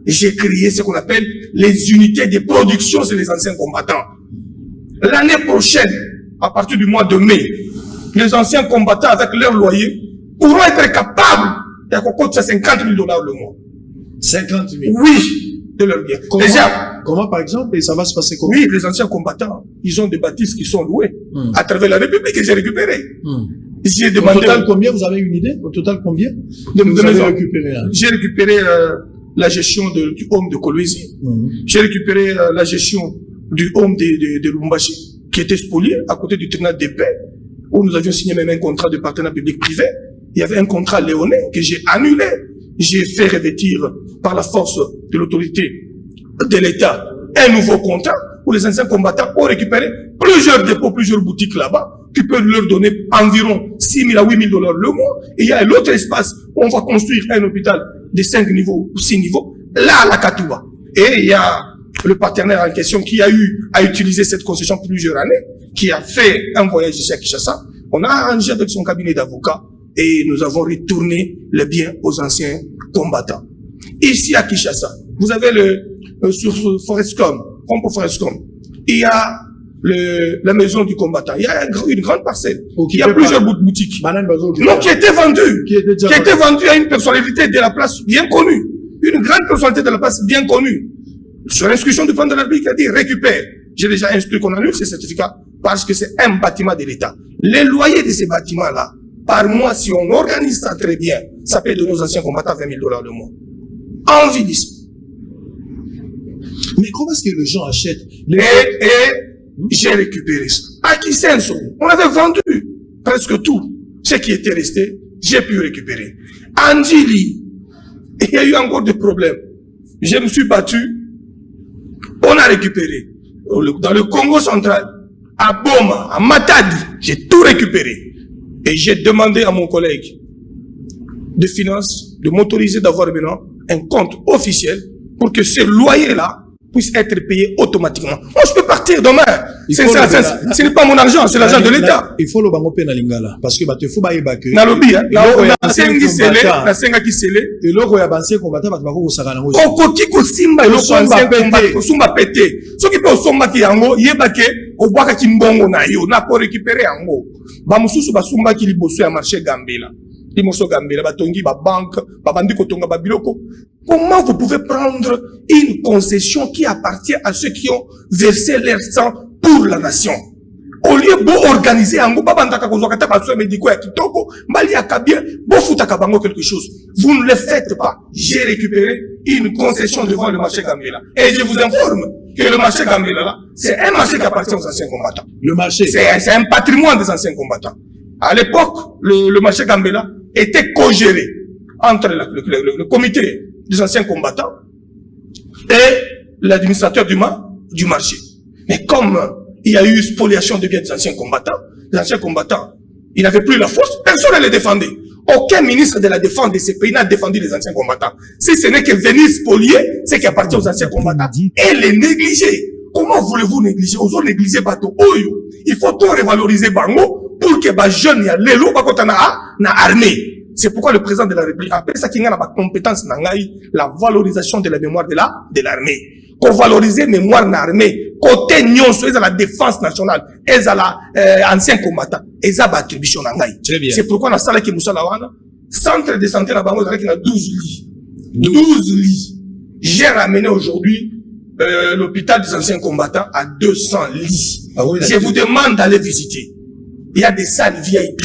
J'ai créé ce qu'on appelle les unités de production sur les anciens combattants. L'année prochaine, à partir du mois de mai, les anciens combattants avec leur loyer pourront être capables de coûter 50 000 dollars le mois. 50 000? Oui, de leur bien. Comment par exemple, et ça va se passer comment? Oui, les anciens combattants, ils ont des bâtisses qui sont louées à travers la République que j'ai récupérées. J'ai demandé. Au total, combien? Vous avez une idée? Au total, combien? Vous avez récupéré. J'ai récupéré la gestion du home de Kolwezi. J'ai récupéré la gestion du home de Lubumbashi, qui était spolié à côté du tribunal de paix, où nous avions signé même un contrat de partenariat public-privé. Il y avait un contrat léonais que j'ai annulé. J'ai fait revêtir par la force de l'autorité de l'État un nouveau contrat où les anciens combattants ont récupéré plusieurs dépôts, plusieurs boutiques là-bas, qui peuvent leur donner environ 6 000 à 8 000 $ le mois. Et il y a l'autre espace où on va construire un hôpital de 5 niveaux ou 6 niveaux, là à la Katoua. Et il y a le partenaire en question qui a eu à utiliser cette concession plusieurs années, qui a fait un voyage ici à Kinshasa. On a arrangé avec son cabinet d'avocats et nous avons retourné les biens aux anciens combattants. Ici à Kinshasa, vous avez sur Forescom, il y a la maison du combattant. Il y a une grande parcelle. Il y a plusieurs boutiques. Non, qui était vendue. Qui était vendue à une personnalité de la place bien connue. Une grande personnalité de la place bien connue. Sur l'instruction du président de la République, il a dit récupère. J'ai déjà instruit qu'on annule ces certificats parce que c'est un bâtiment de l'État. Les loyers de ces bâtiments-là, par mois, si on organise ça très bien, ça paie de nos anciens combattants 20 000 $ le mois. En ville ici. Mais comment est-ce que les gens achètent Et j'ai récupéré ça. À Kisenso, on avait vendu presque tout. Ce qui était resté, j'ai pu récupérer. Andjili, il y a eu encore des problèmes. Je me suis battu, on a récupéré. Dans le Congo central, à Boma, à Matadi, j'ai tout récupéré. Et j'ai demandé à mon collègue de finances de m'autoriser d'avoir maintenant un compte officiel pour que ce loyer-là puisse être payé automatiquement. Moi, je peux partir demain. Ce n'est pas mon argent, c'est l'argent de l'État. Il faut le bango pe na lingala parce que batefu ba yebake. Na lobi na sengi sele, na senga ki sele. Et loko ya banse combattant ba bako saka nango. Okoki ko simba loko banse combattant, ko sumba pété. Soki pe osomba ki yango, yebake obwaka ki mbongo na yo, na ko récupérer yango. Ba mususu ba sumba ki liboso ya marché Gambela. Limoso Gambela, batongi ba banque, ba bandi ko tonga ba biloko. Comment vous pouvez prendre une concession qui appartient à ceux qui ont versé leur sang pour la nation? Au lieu de organiser un groupe, quelque chose. Vous ne le faites pas. J'ai récupéré une concession devant le marché Gambela. Et je vous informe que le marché Gambela, c'est un marché qui appartient aux anciens combattants. Le marché? C'est un patrimoine des anciens combattants. À l'époque, le marché Gambela était co-géré entre le comité des anciens combattants et l'administrateur du marché. Mais comme il y a eu spoliation de biens des anciens combattants, ils n'avaient plus la force, personne ne les défendait. Aucun ministre de la défense de ces pays n'a défendu les anciens combattants. Si ce n'est que venir spolier ce qui appartient aux anciens combattants et les négliger. Comment voulez-vous négliger? Aux autres négliger bateau oyo. Il faut tout revaloriser bango pour que les jeunes ya lelo bakota na armée. C'est pourquoi le président de la République appelle ça qu'il y a la compétence la valorisation de la mémoire de l'armée. Pour valoriser mémoire de l'armée, côté nyonso, ils ont la défense nationale, ils ont la ancien combattant, ils ont l'attribution nangai. C'est pourquoi dans la salle qui nous wana, centre de santé là-bas, il y a 12 lits. 12 lits. J'ai ramené aujourd'hui l'hôpital des anciens combattants à 200 lits. Ah oui, je vous demande d'aller visiter. Il y a des salles VIP.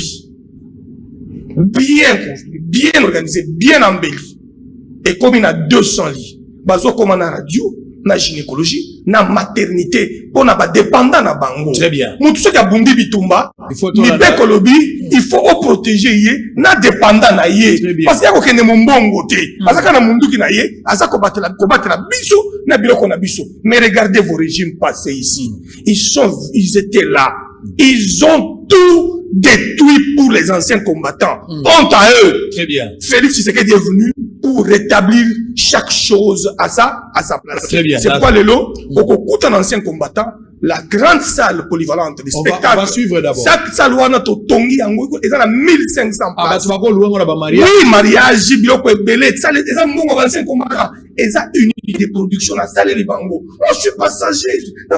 Bien construit, bien organisé, bien embelli. Et comme il y a 200 lits, bazo comme na radio, na gynécologie, na maternité, pour na ba dépendant na bango. Très bien. Mutu so ya bundi bitumba, ni be kolobi, il faut protéger yé, na dépendant na yé. Parce qu'il y a kokene mbongo te. Azaka na munduki na yé, azaka kobatela biso, na biloko na biso. Mais regardez vos régimes passés ici. Ils étaient là. Ils ont tout détruit pour les anciens combattants. Honte à eux. Très bien. Félix Tshisekedi est venu pour rétablir chaque chose à sa place. Très bien. C'est pourquoi le lot, au un ancien combattant, la grande salle polyvalente des spectacles. On va suivre d'abord. Chaque salle où on a tongi yango, ils ont 1500 places. Ah, tu vas voir mariage. Oui, mariage, biloko ebele, ça les ont anciens combattants. Ils ont une unité de production, la salle les bango. Moi, je suis passager, mais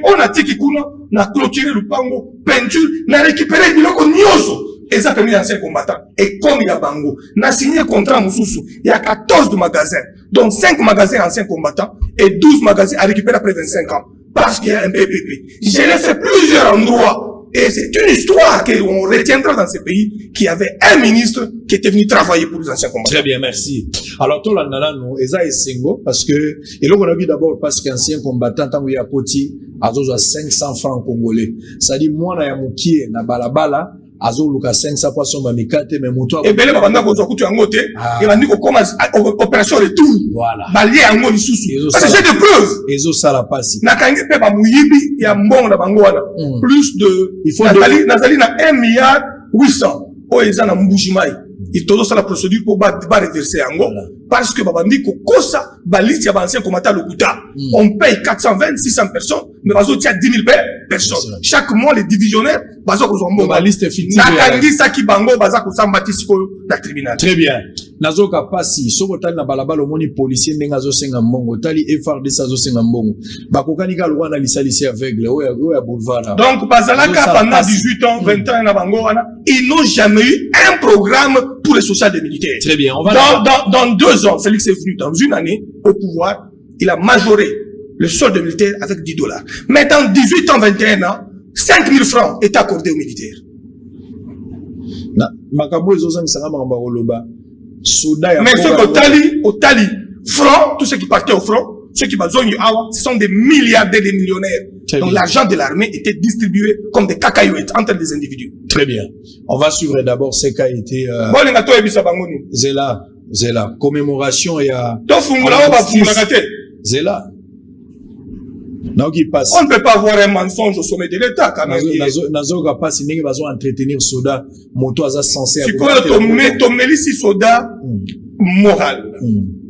on a dit qu'on a clôturé le bango, peinture, on a récupéré biloko nyoso. Ils ont permis d'anciens combattants. Et comme il y a bango, on a signé un contrat à Moussoussou. Il y a 14 magasins, dont 5 magasins anciens combattants et 12 magasins à récupérer après 25 ans. Parce qu'il y a un PPP. Je l'ai fait plusieurs endroits. Et c'est une histoire qu'on retiendra dans ces pays qui avait un ministre qui était venu travailler pour les anciens combattants. Très bien, merci. Alors, tout là, nous, Eza et Sengo, parce que, et là, on a vu d'abord parce qu'ancien combattant, tant qu'il y a poti, à 500 francs congolais. Ça dit, moi, na ya mukie, na balabala, azo luka 500 poissons mamikate, mais moutoua. Et belé, babanda, ko zokutu yangote, et bandi ko commence opération retour. Voilà. Balié yango ni susu. Parce que j'ai des preuves. Ezo sala pasi. Na kangi pe ba muyibi, ya mbong na bango wana. Plus de, il faut nazali na 1 milliard 800. Oh, eza na mbujimai. Il todo ça la procédure pour ba reverser yango. Parce que babandi ko kosa, balisi ya bancien komata lokuta. On paye 420, 600 personnes, mais bazo tia 10 000 personnes. Chaque mois, les divisionnaires, bazo ko zombo. La liste est fictive. Nakangi saki bango, baza ko sambati siko na tribunal. Très bien. Nazoka pasi, soko tali na balabala omoni policier ndenga zo senga mbongo, tali FRDC zo senga mbongo. Bakokani ka lwa na lisalisi aveugle, oya boulevard. Donc, bazalaka pendant 18 ans, 20 ans na bango wana, ils n'ont jamais eu un programme pour les social des militaires. Très bien. On va dans 2 ans, Félix est venu dans une année au pouvoir, il a majoré le solde militaire avec $10. Mais dans 18 ans, 21 ans, 5 000 francs est accordé aux militaires. Makabo ezozang sanga mamba oloba. Mais ceux au Tali, front, tous ceux qui partaient au front, ceux qui bazongi awa, ce sont des milliardaires, des millionnaires. Donc l'argent de l'armée était distribué comme des cacahuètes entre des individus. Très bien. On va suivre d'abord ce qu'a été Zela. Commémoration et à Zela. On ne peut pas avoir un mensonge au sommet de l'État quand même. Nazoka pas si n'est pas entretenir soda moto aza censé. Si ton mélissi soda moral,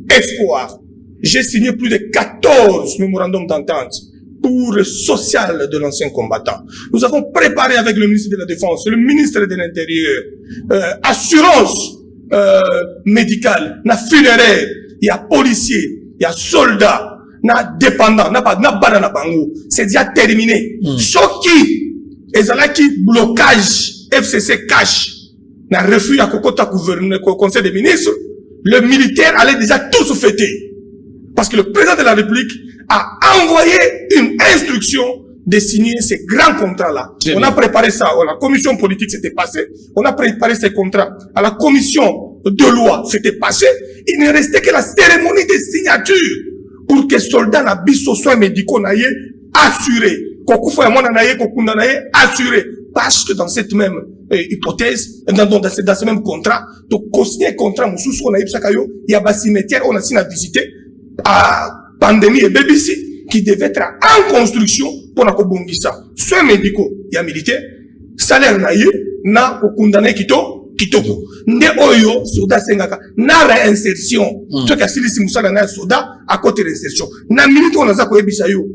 espoir. J'ai signé plus de 14 mémorandums d'entente pour le social de l'ancien combattant. Nous avons préparé avec le ministre de la Défense, le ministre de l'Intérieur, assurance médicale, na funéraire, il y a policiers, il y a soldats, na dépendants, na banana bango. C'est déjà terminé. Choki, ezalaki blocage, FCC cash, na refus à Kokota gouverneur, conseil des ministres, le militaire allait déjà tous fêter. Parce que le président de la République a envoyé une instruction de signer ces grands contrats-là. On a préparé ça. La commission politique s'était passée. On a préparé ces contrats. À la commission de loi, c'était passé. Il ne restait que la cérémonie de signature pour que soldats n'abissent soins médicaux n'aient assuré. Assuré. Parce que dans cette même hypothèse, dans ce même contrat, donc, un contrat, il y a un cimetière, on a signé à visiter, à pandémie et BBC, qui devait être en construction pour la Kobongisa. Soins médicaux, il y a militaire, salaire naïe, na okundane kitoko. Nde oyo, soda sengaka, na réinsertion. Tu as silisi musala na soda, à côté réinsertion. Na militaire, on a za koyebisa yo.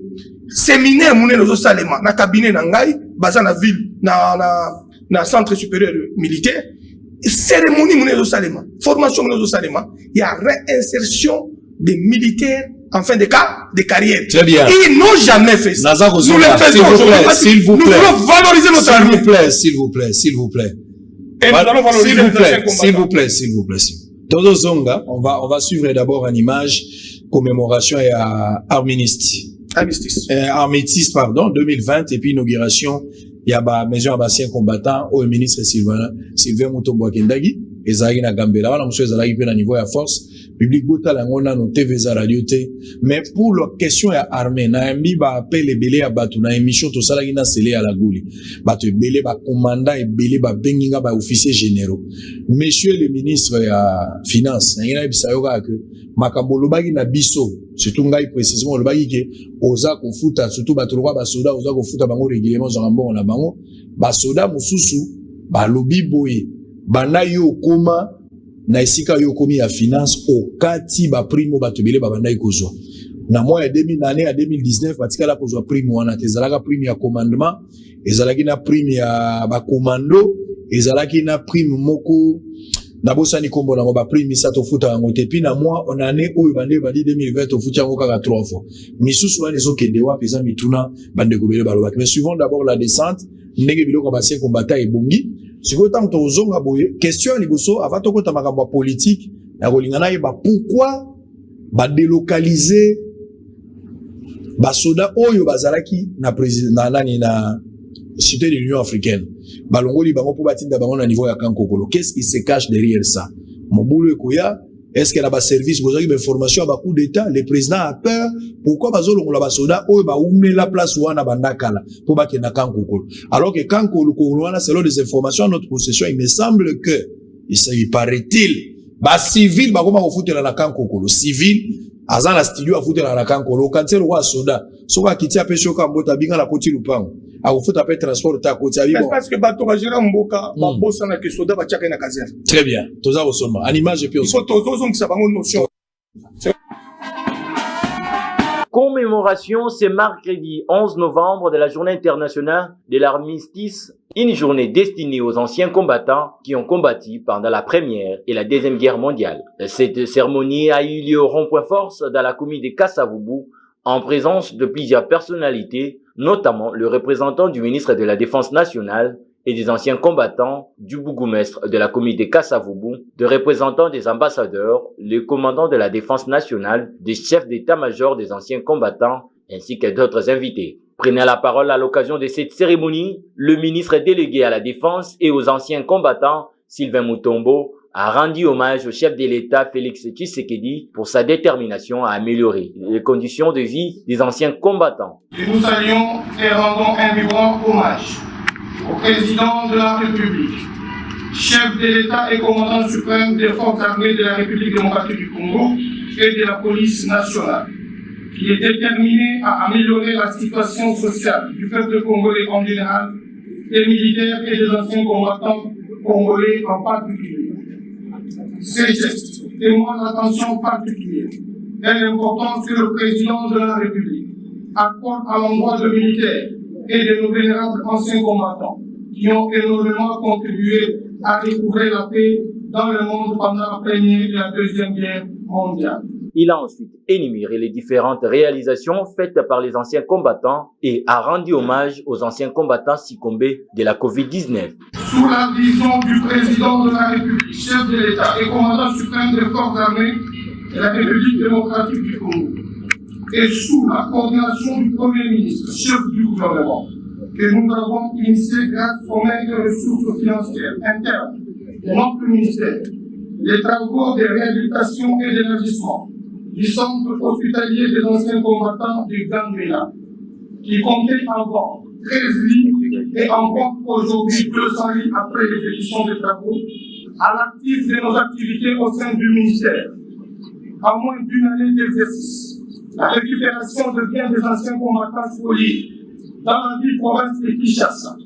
Séminaire, moune nozo salema, na cabinet nangai, baza na ville, na centre supérieur militaire. Cérémonie, moune nozo salema. Formation, moune nozo salema. Il y a réinsertion des militaires en fin de carrière. Très bien. Ils n'ont jamais fait ça. Nous le faisons aujourd'hui. S'il vous plaît. Nous voulons valoriser notre armée. S'il vous plaît. Et nous allons valoriser notre ancien combattant. S'il vous plaît. Todo Zonga, on va suivre d'abord en image commémoration et armistice, 2020, et puis inauguration, il y a ba maison ancien combattant au ministre Sylvain Mutombo Kendagi, et Zahir na Gambela, on a monsieur Zahir pe na niveau ya force public bota la ngona no TV za radio te, mais pour la question ya armée na mbi ba appel ebele ya batu na émission to sala gina sele ya la guli batu ebele ba commandant ebele ba benginga ba officiers généraux. Monsieur le ministre ya finance na ngina bisa yoka que makambo lobaki na biso surtout ngai précisément lobaki ke oza ko futa surtout batu lokwa ba soda oza ko futa bango régulièrement za mbongo na bango ba soda mususu ba lobi boye bana yo koma na esika yo komi ya finance okati ba primo batebele babanda ikozwa na mois ya 2019 batikala kozwa prime wana tezalaka prime ya commandement ezalaki na prime ya ba commando ezalaki na prime moko na bosani kombo na ba prime sa to futa yango te puis na mois on année oyo bande bandi 2020 to futa yango kaka 3 fois misusu wana ezokende wa pesa mituna bande kobele balobaki mais suivons d'abord la descente ndenge biloko basien combattant ebongi. Si vous avez une question, avant de vous makambo politique, pourquoi délocaliser soda oyo bazalaki na président na cité de l'Union africaine. Balongoli bango pour batinda bango na niveau ya Kankokolo. Qu'est-ce qui se cache derrière ça? Mobulu ekoya, est-ce qu'il y a un service, vous avez une information à coup d'État, le président a peur, pourquoi bazolo la basoda, ou ba oumne la place ou ana bandakala, pour ba kena Kankokolo. Alors que Kankokolo, selon des informations à notre possession, il me semble que, il paraît-il, ba civil, ba koma ofute la Kankokolo, civil, azan la studio a foutu la Kankokolo, quand c'est le roi soda, soka kiti apé shoka mbota binga la koti lupango. A vous faut appeler transport ta côté avion. Parce que bateau va gérer mboka, ba bossa na que soda ba tchaka na caserne. Très bien. Toza au sommet. En image et puis au sommet. Il faut tozo qui ça bango notion. Commémoration ce mercredi 11 novembre de la journée internationale de l'armistice, une journée destinée aux anciens combattants qui ont combattu pendant la Première et la Deuxième Guerre mondiale. Cette cérémonie a eu lieu au rond-point Force dans la commune de Kasavubu en présence de plusieurs personnalités, notamment le représentant du ministre de la Défense nationale et des anciens combattants, du bourgmestre de la commune de Kasavubu, de représentants des ambassadeurs, le commandant de la Défense nationale, des chefs d'état-major des anciens combattants, ainsi que d'autres invités. Prenant la parole à l'occasion de cette cérémonie, le ministre délégué à la Défense et aux anciens combattants, Sylvain Mutombo, a rendu hommage au chef de l'État Félix Tshisekedi pour sa détermination à améliorer les conditions de vie des anciens combattants. Et nous saluons et rendons un vibrant hommage au président de la République, chef de l'État et commandant suprême des forces armées de la République démocratique du Congo et de la police nationale, qui est déterminé à améliorer la situation sociale du peuple congolais en général, des militaires et des anciens combattants congolais en particulier. Ces gestes témoignent l'attention particulière et l'importance que le président de la République accorde à l'endroit de militaires et de nos vénérables anciens combattants qui ont énormément contribué à découvrir la paix dans le monde pendant la Première et la Deuxième Guerre mondiale. Il a ensuite énuméré les différentes réalisations faites par les anciens combattants et a rendu hommage aux anciens combattants succombés de la Covid-19. Sous la vision du président de la République, chef de l'État et commandant suprême des forces armées de la République démocratique du Congo, et sous la coordination du Premier ministre, chef du gouvernement, que nous avons initié grâce aux maigres ressources financières internes de notre ministère, les travaux de réhabilitation et d'élargissement du centre hospitalier des anciens combattants du Gambela, qui comptait avant 13 lits et en compte aujourd'hui 200 lits après l'exécution des travaux, à l'actif de nos activités au sein du ministère. À moins d'une année d'exercice, la récupération de biens des anciens combattants spoliés dans la ville province de Kinshasa,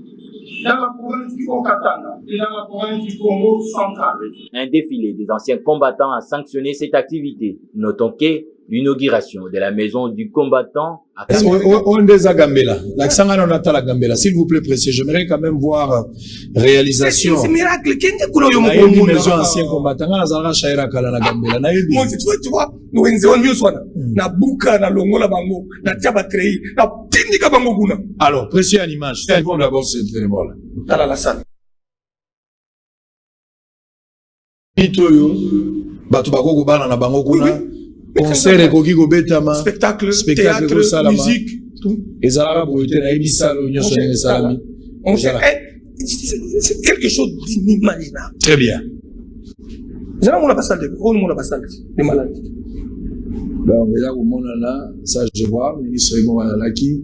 dans la province du Haut-Katanga et dans la province du Congo central. Un défilé des anciens combattants a sanctionné cette activité. Notons que l'inauguration de la maison du combattant a... S'il vous plaît, précis, j'aimerais quand même voir réalisation. C'est miracle. Tu vois, nous alors, précis en image. D'abord, c'est le téléphone. Dans la salle. Concert ekoki kobetama, spectacle, théâtre, musique, tout. Ezalaka boyete na ebisa lo nyonso ndenge salami. C'est quelque chose d'inimaginable. Très bien. Zala mona basal de maladies. Donc là au monana, ça je vois, ministre Raymond Walalaki,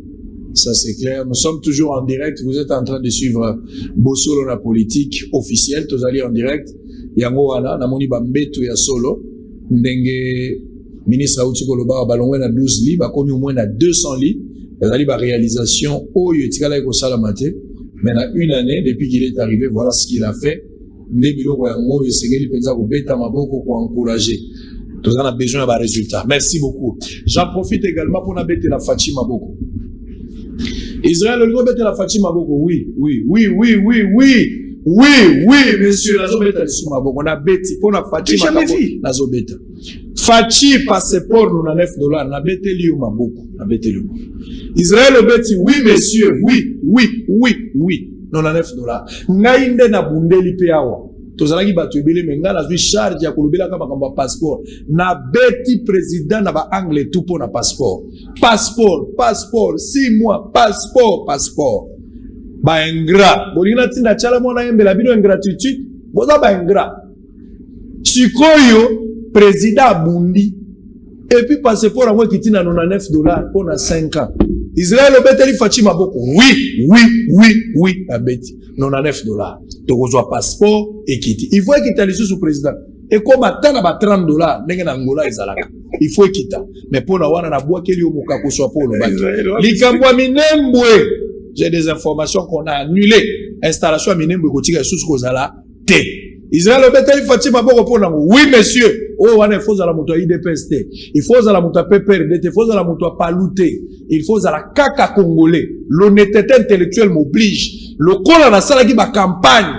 ça c'est clair. Nous sommes toujours en direct, vous êtes en train de suivre Bosolo la politique officielle, tous allez en direct. Yango wana namoni bambeto ya solo ndenge ministre Aouti Koloba balongwe na 12 lits, bakomi au moins na 200 lits. Il y a une réalisation oyo etikala eko salamate. Mais dans une année depuis qu'il est arrivé, voilà ce qu'il a fait. Ndebilo yango yesengeli penza ko beta maboko ko encourager. Tous on a besoin de résultats. Merci beaucoup. J'en profite également pour nabete la Fatima Boko. Israël le bete la Fatima Boko. Oui, monsieur, nazobeta lisuma boko na beti pour na Fatima nazobeta. Fachi passeport nous na $9 na bete liyo maboko, na bete liyo. Israël beti oui monsieur, oui. Non na $9. Ngai nde na bundeli pe awa. Tozalaki bato ebele menga na zwi charge ya kolobela ka makambo passeport. Na beti président na ba anglais tout pour na passeport. Passeport, 6 mois, passeport. ba ingrat bolina tinda chala mona yembe la bino ingratitude boza ba ingrat sikoyo président Bundi et puis passeport à moi qui tina $99 pour 5 ans Israël obeteli Fatima Boko oui abeti $99 tokozwa passeport et kiti il faut quitter les sous président et comme atana ba $30 ndenge na Angola ezalaka il faut quitter mais pour na wana na bois keli omoka ko soit pour le baki likambwa minembwe j'ai des informations qu'on a annulé installation minembwe kotika sous kozala te Israël obeteli Fatima Boko pour nango oui monsieur oh wana il faut za la moto IDPS il faut za la moto PPRD il faut za la moto Palouté il faut za la kaka congolais l'honnêteté intellectuelle m'oblige le kola na sala ki ba campagne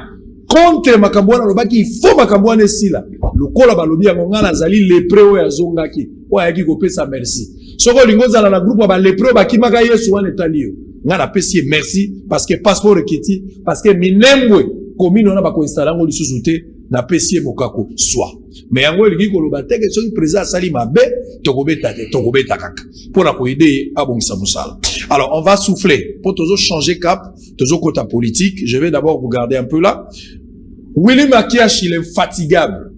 contre makambwana lobaki il faut makambwana sila le kola balobi ya ngana zali lepre o ya zongaki o ya ki kopesa merci soko lingo zala na groupe ba lepre ba kimaka Yesu wana etalio ngana pesi merci parce que passeport ekiti parce que minembwe commune on a ko installer ngo lisusu te na pesi mokako soit mais yango elingi koloba teke soki président sali mabe tokobeta kaka pour la ko aider à bongisa musala. Alors on va souffler pour toujours changer cap toujours côté politique. Je vais d'abord vous garder un peu là. Willy Makiashi il est infatigable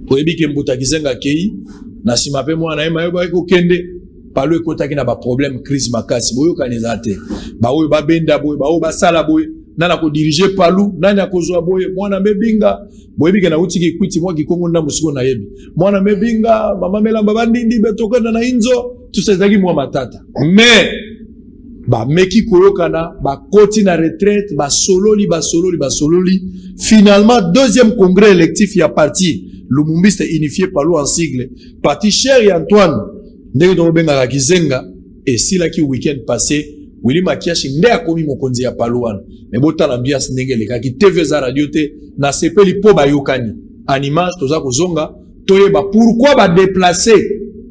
oyebi ke Mbuta Kizenga kei na sima pe mwana ema yo ba ko kende palo ekotaki na ba problème crise makasi boyo kanizate ba oyo ba benda boyo ba oyo ba sala boyo nana ko diriger palu nani akozwa boye mwana mebinga boyebi na utiki kwiti mwa kikongo na musiko na yebi mwana mebinga mama melamba bandindi betokana na inzo tusezaki mwa matata mais ba meki koyokana ba koti na retraite ba sololi finalement deuxième congrès électif ya parti Lumumbiste unifié Palu en sigle parti cher et Antoine ndenge do benga Kizenga et sila ki week-end passé Willy Makiashi nde akomi mokonzi ya Paluan mais bota l'ambiance ndenge lekaki TV za radio te na sepeli po bayokani en image toza kozonga toyeba pourquoi ba déplacer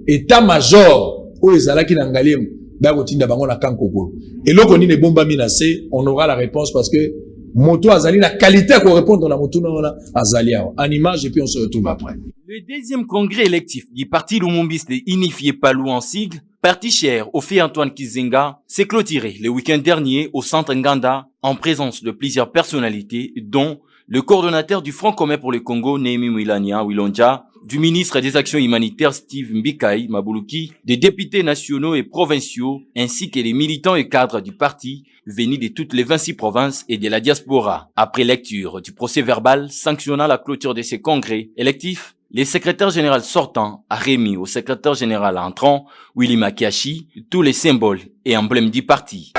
état major o ezalaki na Ngalem ba kotinda bango na Kankokolo et loko ni ne bomba minase on aura la réponse parce que moto azali na qualité à répondre na moto na azali en image et puis on se retrouve après. Le deuxième congrès électif du parti Lumumbiste unifié Palu en sigle, parti cher au fait Antoine Kizenga, s'est clôturé le week-end dernier au centre Nganda en présence de plusieurs personnalités dont le coordonnateur du Front commun pour le Congo, Némi Mwilania Wilonja, du ministre des Actions humanitaires Steve Mbikai Mabuluki, des députés nationaux et provinciaux, ainsi que les militants et cadres du parti venus de toutes les 26 provinces et de la diaspora. Après lecture du procès verbal sanctionnant la clôture de ces congrès électifs, le secrétaire général sortant a remis au secrétaire général entrant, Willy Makiashi, tous les symboles et emblèmes du parti.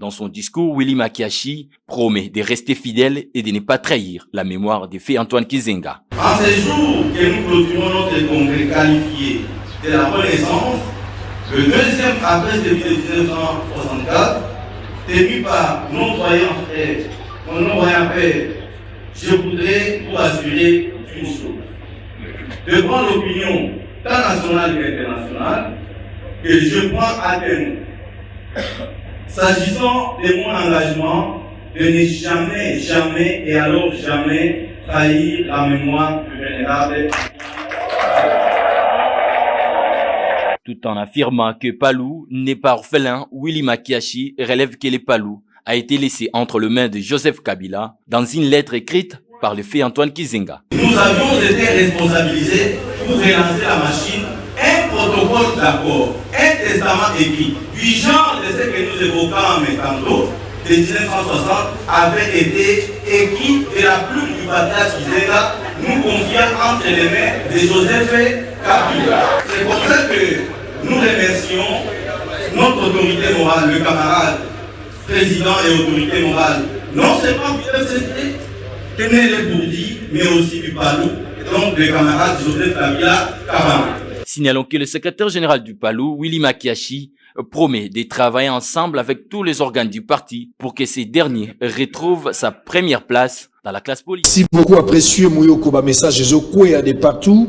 Dans son discours, Willy Makiashi promet de rester fidèle et de ne pas trahir la mémoire du fait Antoine Kizenga. En ces jours que nous clôturons notre congrès qualifié de la Renaissance, le deuxième après celui de 1964, tenu par nos voyants frères, nos voyants pères, je voudrais vous assurer une chose. Devant l'opinion tant nationale qu'internationale, que je prends à témoin. S'agissant de mon engagement de ne jamais et alors jamais trahir la mémoire du vénérable. Tout en affirmant que Palu n'est pas orphelin, Willy Makiashi relève que le Palu a été laissé entre les mains de Joseph Kabila dans une lettre écrite par le fait Antoine Kizenga. Nous avions été responsabilisés pour relancer la machine. Un protocole d'accord, un testament écrit, du genre de ce que nous évoquons en Métando de 1960 avait été écrit de la plume du battage Kizenga, nous confiant entre les mains de Joseph Kabila. C'est pour ça que nous remercions notre autorité morale, le camarade président et autorité morale, non seulement du FCT, tenez les bourdis, mais aussi du Palu, donc le camarade Joseph Kabila Kabila. Signalons que le secrétaire général du Palu, Willy Makiashi, promet de travailler ensemble avec tous les organes du parti pour que ces derniers retrouvent sa première place dans la classe politique. Si beaucoup apprécié Mouyoko, ba message de partout.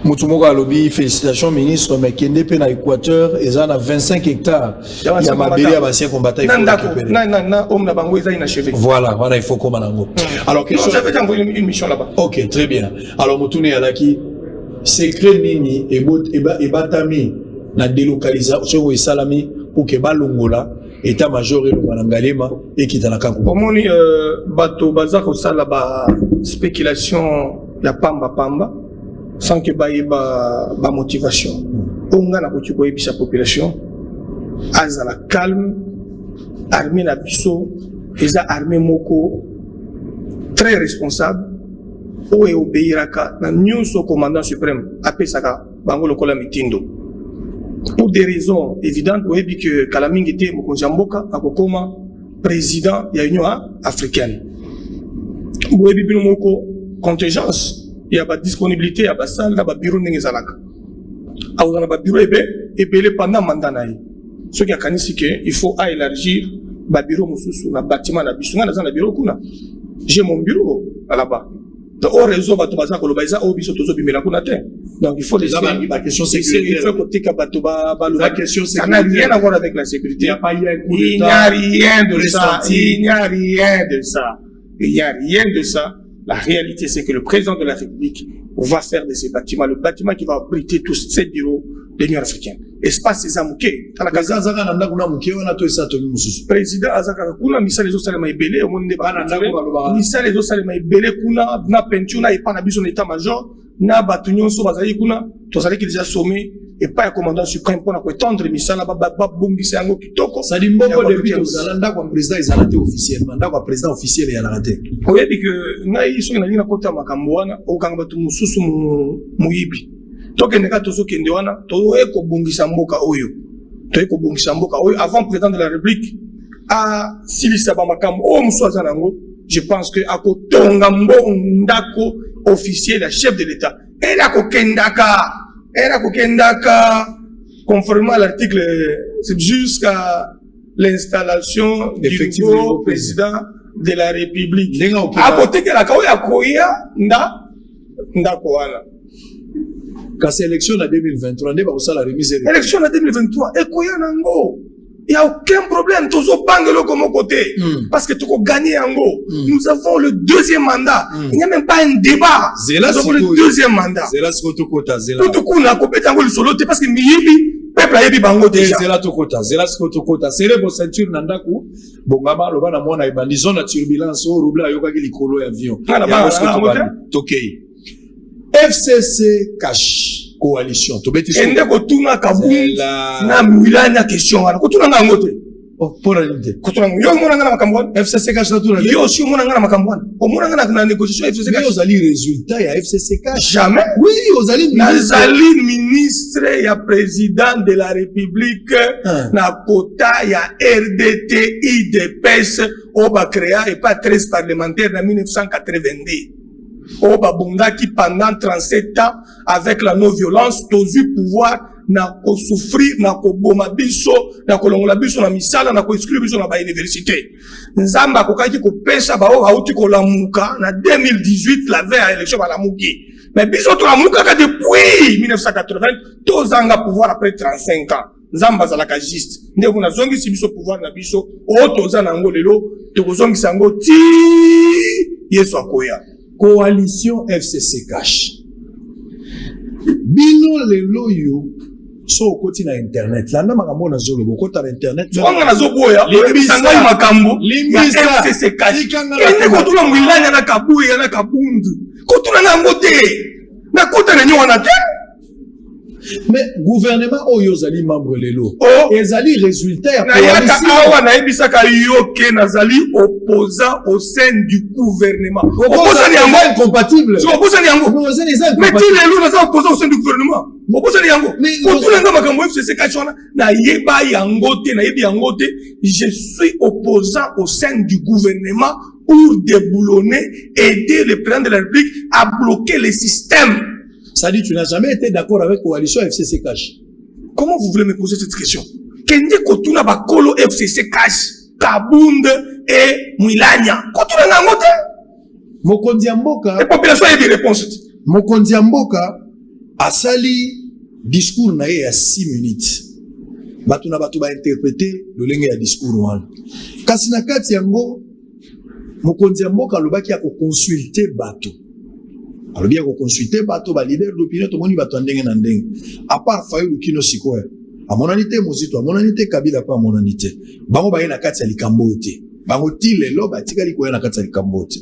Moutoumoko Alobi, félicitations ministre, mais Kende Pena Équateur, ils en a 25 hectares. Il y a ma belle ancien combattant. Voilà, il faut qu'on m'en. Alors, j'avais envoyé une mission là-bas. Ok, très bien. Alors, Moutoune Alaki, secret Nini et Batami, la délocalisation et salami pour que balongola état-major et le Manangalema et qui dans la Kakou. Pour moi, bateau bazar au sala ba spéculation ya pamba sans que ba motivation. On a na ko sa population azala calme, armée na biso, eza armée moko très responsable. O e obéiraka na nyonso commandant suprême apesaka bango lokola mitindo. Pour des raisons évidentes, vous avez que Kalaming était Mokonjamboka, Akokoma, président de l'Union africaine. Vous avez vu une contingence, il y a une disponibilité, il y a une salle, il y a un bureau de Nengezalaka. Il y a un bureau épelé pendant le mandat. Ce qui a dit qu'il faut élargir le bureau dans le bâtiment. J'ai mon bureau là-bas. Donc, au réseau, donc il faut laisser la question sécuritaire. La question ça n'a rien à voir avec la sécurité. Il n'y a rien de ça. Il n'y a rien de ça. Il n'y a rien de ça. La réalité, c'est que le président de la République va faire de ces bâtiments, le bâtiment qui va abriter tous ces bureaux de l'Union africaine. Espace ces amouqués. Président Azaka kuna misa les autres maibele au monde de misa les autres maibele kuna na peinture na epana biso na état major na batunyon so bazali kuna to sali ki déjà sommé et pas un commandant suprême pour na ko tendre misa na ba bombisa yango kitoko ça dit mboko depuis ozalanda kwa président izalate officiellement ndako kwa président officiel ya narate oyebi que ngai so na lina kota makambo wana okanga batu mususu muyibi tokende ka tozo kende wana to eko bongisa mboka oyo avant président de la République a silisa ba makambo o muswaza nango je pense que akotonga ndako officiel la chef de l'État era ko kendaka conformément à l'article jusqu'à l'installation du nouveau président de la République akotekela ka oya koya ndako wana. Quand c'est élection en 2023, on va la remise. Élection en 2023, il n'y a aucun problème. Tous au bangelo comme côté. Parce que tu as gagné en go. Nous avons le deuxième mandat. Il n'y a même pas un débat. Nous avons le deuxième mandat. Zela Skotokota, Zela. Tout le monde a compétent le solo parce que Miyebi, peuple a yebi bango déjà. Zela Tokota, Zela Skotokota. C'est le bon ceinture Nandaku. Bongama, le bana mona iba. Disons la turbulence, au roubla, yoga qui likolo avion. Tokei. FCC cash coalition to beti so ende ko tuna kabundu na milanya question wana ko tuna ngote pour la unité ko tuna yo mona ngana makambo FCC cash na tuna yo si mona ngana makambo o mona ngana na négociation FCC cash aux alliés résultat ya FCC cash jamais oui aux alliés ministre ya président de la République na quota ya RDT IDPS o ba créa et pas 13 parlementaires en 1982. Oba Bundaki pendant 37 ans avec la non-violence, tous eu pouvoir na ko souffrir, na ko boma biso, na ko longola biso na misala, na ko exclure biso na ba université. Nzamba ko kaki ko pesa ba o hauti ko lamuka na 2018 la veille à l'élection ba lamuki. Mais biso to lamuka ka depuis 1980, tous anga pouvoir après 35 ans. Nzamba za la juste. Ndeko na zongi si biso pouvoir na biso, o toza na ngolelo, to ko zongi sango ti yeso akoya. Coalition FCC cash. Bino le loyo so koti na internet. La nama kamona zolo bokota na internet. Zonga na zoboya. Sangai makambo. Ya FCC cash. Kende kotuna mwilanya na kabuya na kabundu. Kotuna na ngote. Na kota na nyo wana te. Mais gouvernement oyo zali membre lelo. Ezali résultat ya coalition. Na yaka awa na ebisaka yoke nazali opposant au sein du gouvernement. Opposant ni yango incompatible. So opposant ni yango. Mais tu lelo na opposant au sein du gouvernement. Opposant ni yango. Kotuna nga makambo FCC kachona na yeba yango te na yebi yango te. Je suis opposant au sein du gouvernement pour déboulonner, aider le président de la République à bloquer le système. Ça dit, tu n'as jamais été d'accord avec coalition FCC Cash. Comment vous voulez me poser cette question? Kende kotuna bakolo FCC Cash, Kabund et Mwilanya. Kotuna nangote? Mokonzi Mboka. Les populations ont des réponses. Mokonzi Mboka a sali discours na ya 6 minutes. Batuna batu ba interpréter le lenge ya discours wana. Kasi na kati yango Mokonzi Mboka lobaki ya ko consulter batu. Alors bien qu'on consulte bateau ba leader d'opinion to moni bato ndenge na ndenge à part Fayulu Kino Sikoya à mon anité Mozito à mon anité Kabila pas à mon anité bango ba na kati ya likambo te bango tile lo ba tikali ko na kati ya likambo te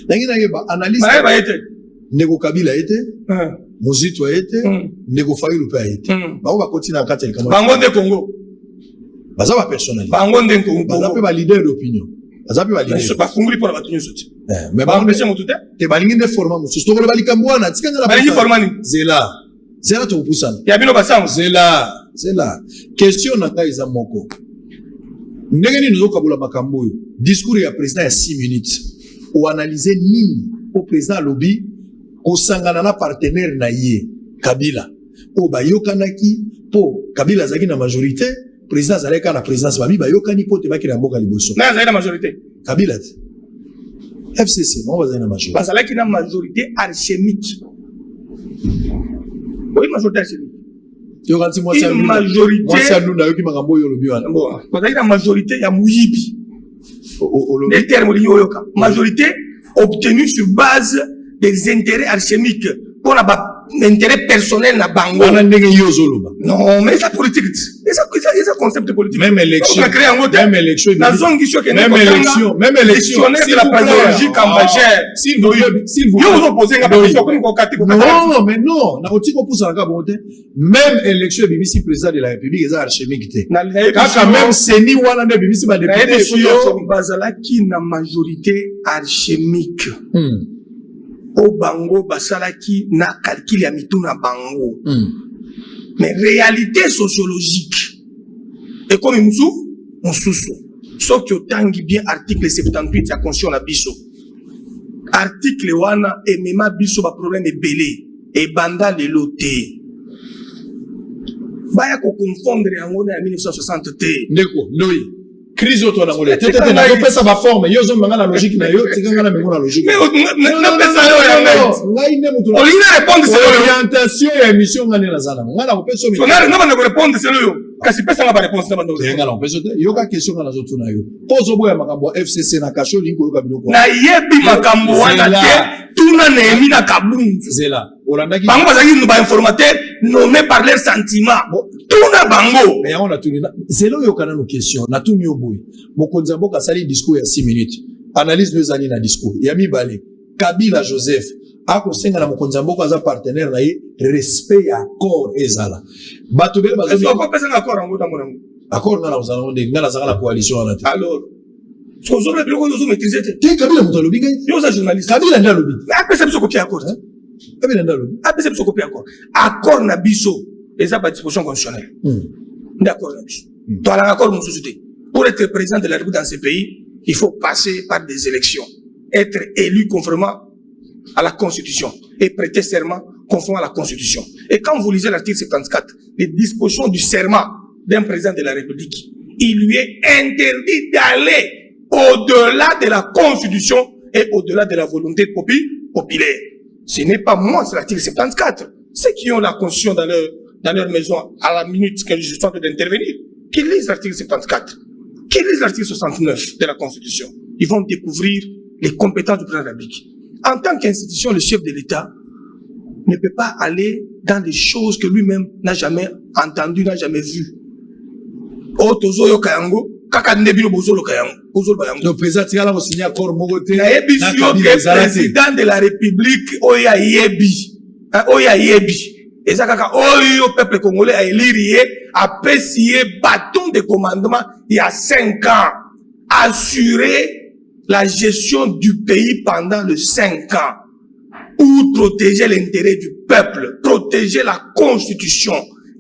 nangi ba analyse ba ete ndeko Kabila ete Mozito ete ndeko Fayulu pa ete bango ba continue na kati ya likambo bango de Congo baza ba personnalité bango de Congo baza pe ba leader d'opinion baza pe ba leader mais ba funguli pour la batunyo sote mais ba empêcher mon tout te balingi de format musu to ko ba likambo na tikanga na balingi formani zela to kupusana ya bino basango zela question na ngai za moko ndenge nini nzokabula makambo oyo discours ya président ya 6 minutes o analyser nini au président lobby kosangana na partenaire na ye Kabila o bayokanaki po Kabila zaki na majorité président azaleka na présidence babi bayokani po te baki na mboka liboso na azali na majorité Kabila FCC non bazali na majorité bazalaki na majorité alchimique oui majorité alchimique yokanti moi ça nous na yoki makambo yo lobi wana bon bazalaki na majorité ya muyibi les termes li yoka majorité obtenue sur base des intérêts alchimiques pour la intérêt personnel na bango wana ndenge yo zoloba non mais ça politique et ça concept politique même élection même élection de la pathologie cambagère s'il vous opposez nga position comme kokati non mais non na otiko pousa na bonté même élection BBC président de la République eza alchimique te kaka même seni wana ne BBC ba député yo bazalaki na majorité alchimique au bango basalaki na calcul ya mituna bango mais réalité sociologique et comme mususu so ki otangi bien article 78 ya constitution na biso article wana emema biso ba problème ebele e banda lelo te baya ko confondre yango na 1960 te ndeko noi crise auto na ngole tete na pesa ba forme yo zo manga na logique na yo tikanga na mengo na logique mais na pesa yo ya ngai ne mutu on ina répondre c'est orientation ya émission ngane na zala ngana ko pesa so na bana ko répondre c'est yo kasi pesa nga ba réponse na bando ngana ko pesa yo ka question ngana zo tuna yo pozo boya makambo FCC na kasho linko yo kabilo ko na yebi makambo wana te tuna na emi na kabunzu zela olandaki bango bazaki no ba informateur nommé par leurs sentiments tuna bango mais on a tuni zelo yo kana no question na tuni yo boy mokonza mboka sali discours ya 6 minutes analyse nos années na discours ya mibale Kabila Joseph ako senga na mokonza mboka za partenaire na ye respect ya accord ezala bato bele bazo ko pesa accord ngo tango nango accord na uzala onde ngala zaka la coalition wana te alors so zo le biloko zo maîtriser te Kabila moto lobi ngai yo za journaliste Kabila nda lobi apesa biso copie accord Kabila nda lobi apesa biso copie accord na biso eza ba disposition constitutionnelle d'accord na biso to ala accord mon société pour être président de la République dans ce pays il faut passer par des élections être élu conformément à la Constitution et prêter serment conformément à la Constitution. Et quand vous lisez l'article 74, les dispositions du serment d'un président de la République, il lui est interdit d'aller au-delà de la Constitution et au-delà de la volonté populaire. Ce n'est pas moi, c'est l'article 74. Ceux qui ont la Constitution dans leur maison à la minute que je suis en train d'intervenir, qui lisent l'article 74, qui lisent l'article 69 de la Constitution, ils vont découvrir les compétences du président de la République. En tant qu'institution, le chef de l'État ne peut pas aller dans des choses que lui-même n'a jamais entendues, n'a jamais vues. Oh, tozo yo kayango, kaka ndebino bozolo kayango, bozolo bayango. Le président tigala ko signer accord mogote. Na yebi yo que président de la République oya yebi. Eza kaka oyo peuple congolais a élire a pesié bâton de commandement il y a 5 ans, assurer la gestion du pays pendant les 5 ans, pour protéger l'intérêt du peuple, protéger la constitution,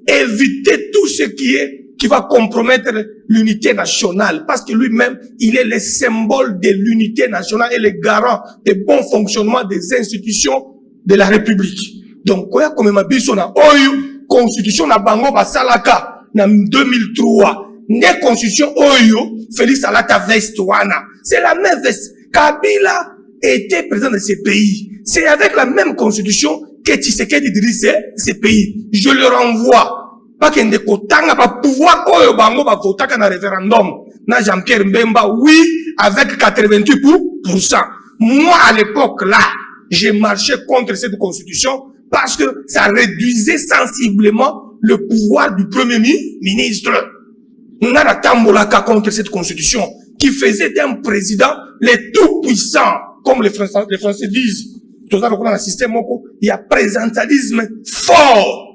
éviter tout ce qui va compromettre l'unité nationale, parce que lui-même, il est le symbole de l'unité nationale et le garant du bon fonctionnement des institutions de la République. Donc, quand il y a biso na oyo constitution na bango basalaka na 2003, ne constitution oyo Félix Alata veste wana. C'est la même veste. Kabila était président de ce pays. C'est avec la même constitution que Tshisekedi dirigeait ce pays. Je le renvoie. Pas qu'il y ait des kotanga, pas pouvoir, oyo bango, ba votaka na référendum. Na Jean-Pierre Mbemba, oui, avec 88%. Moi, à l'époque, là, j'ai marché contre cette constitution parce que ça réduisait sensiblement le pouvoir du Premier ministre. On a la tambolaka contre cette constitution qui faisait d'un président le tout puissant, comme les Français disent. Tout ça, dans le système, il y a présidentialisme fort.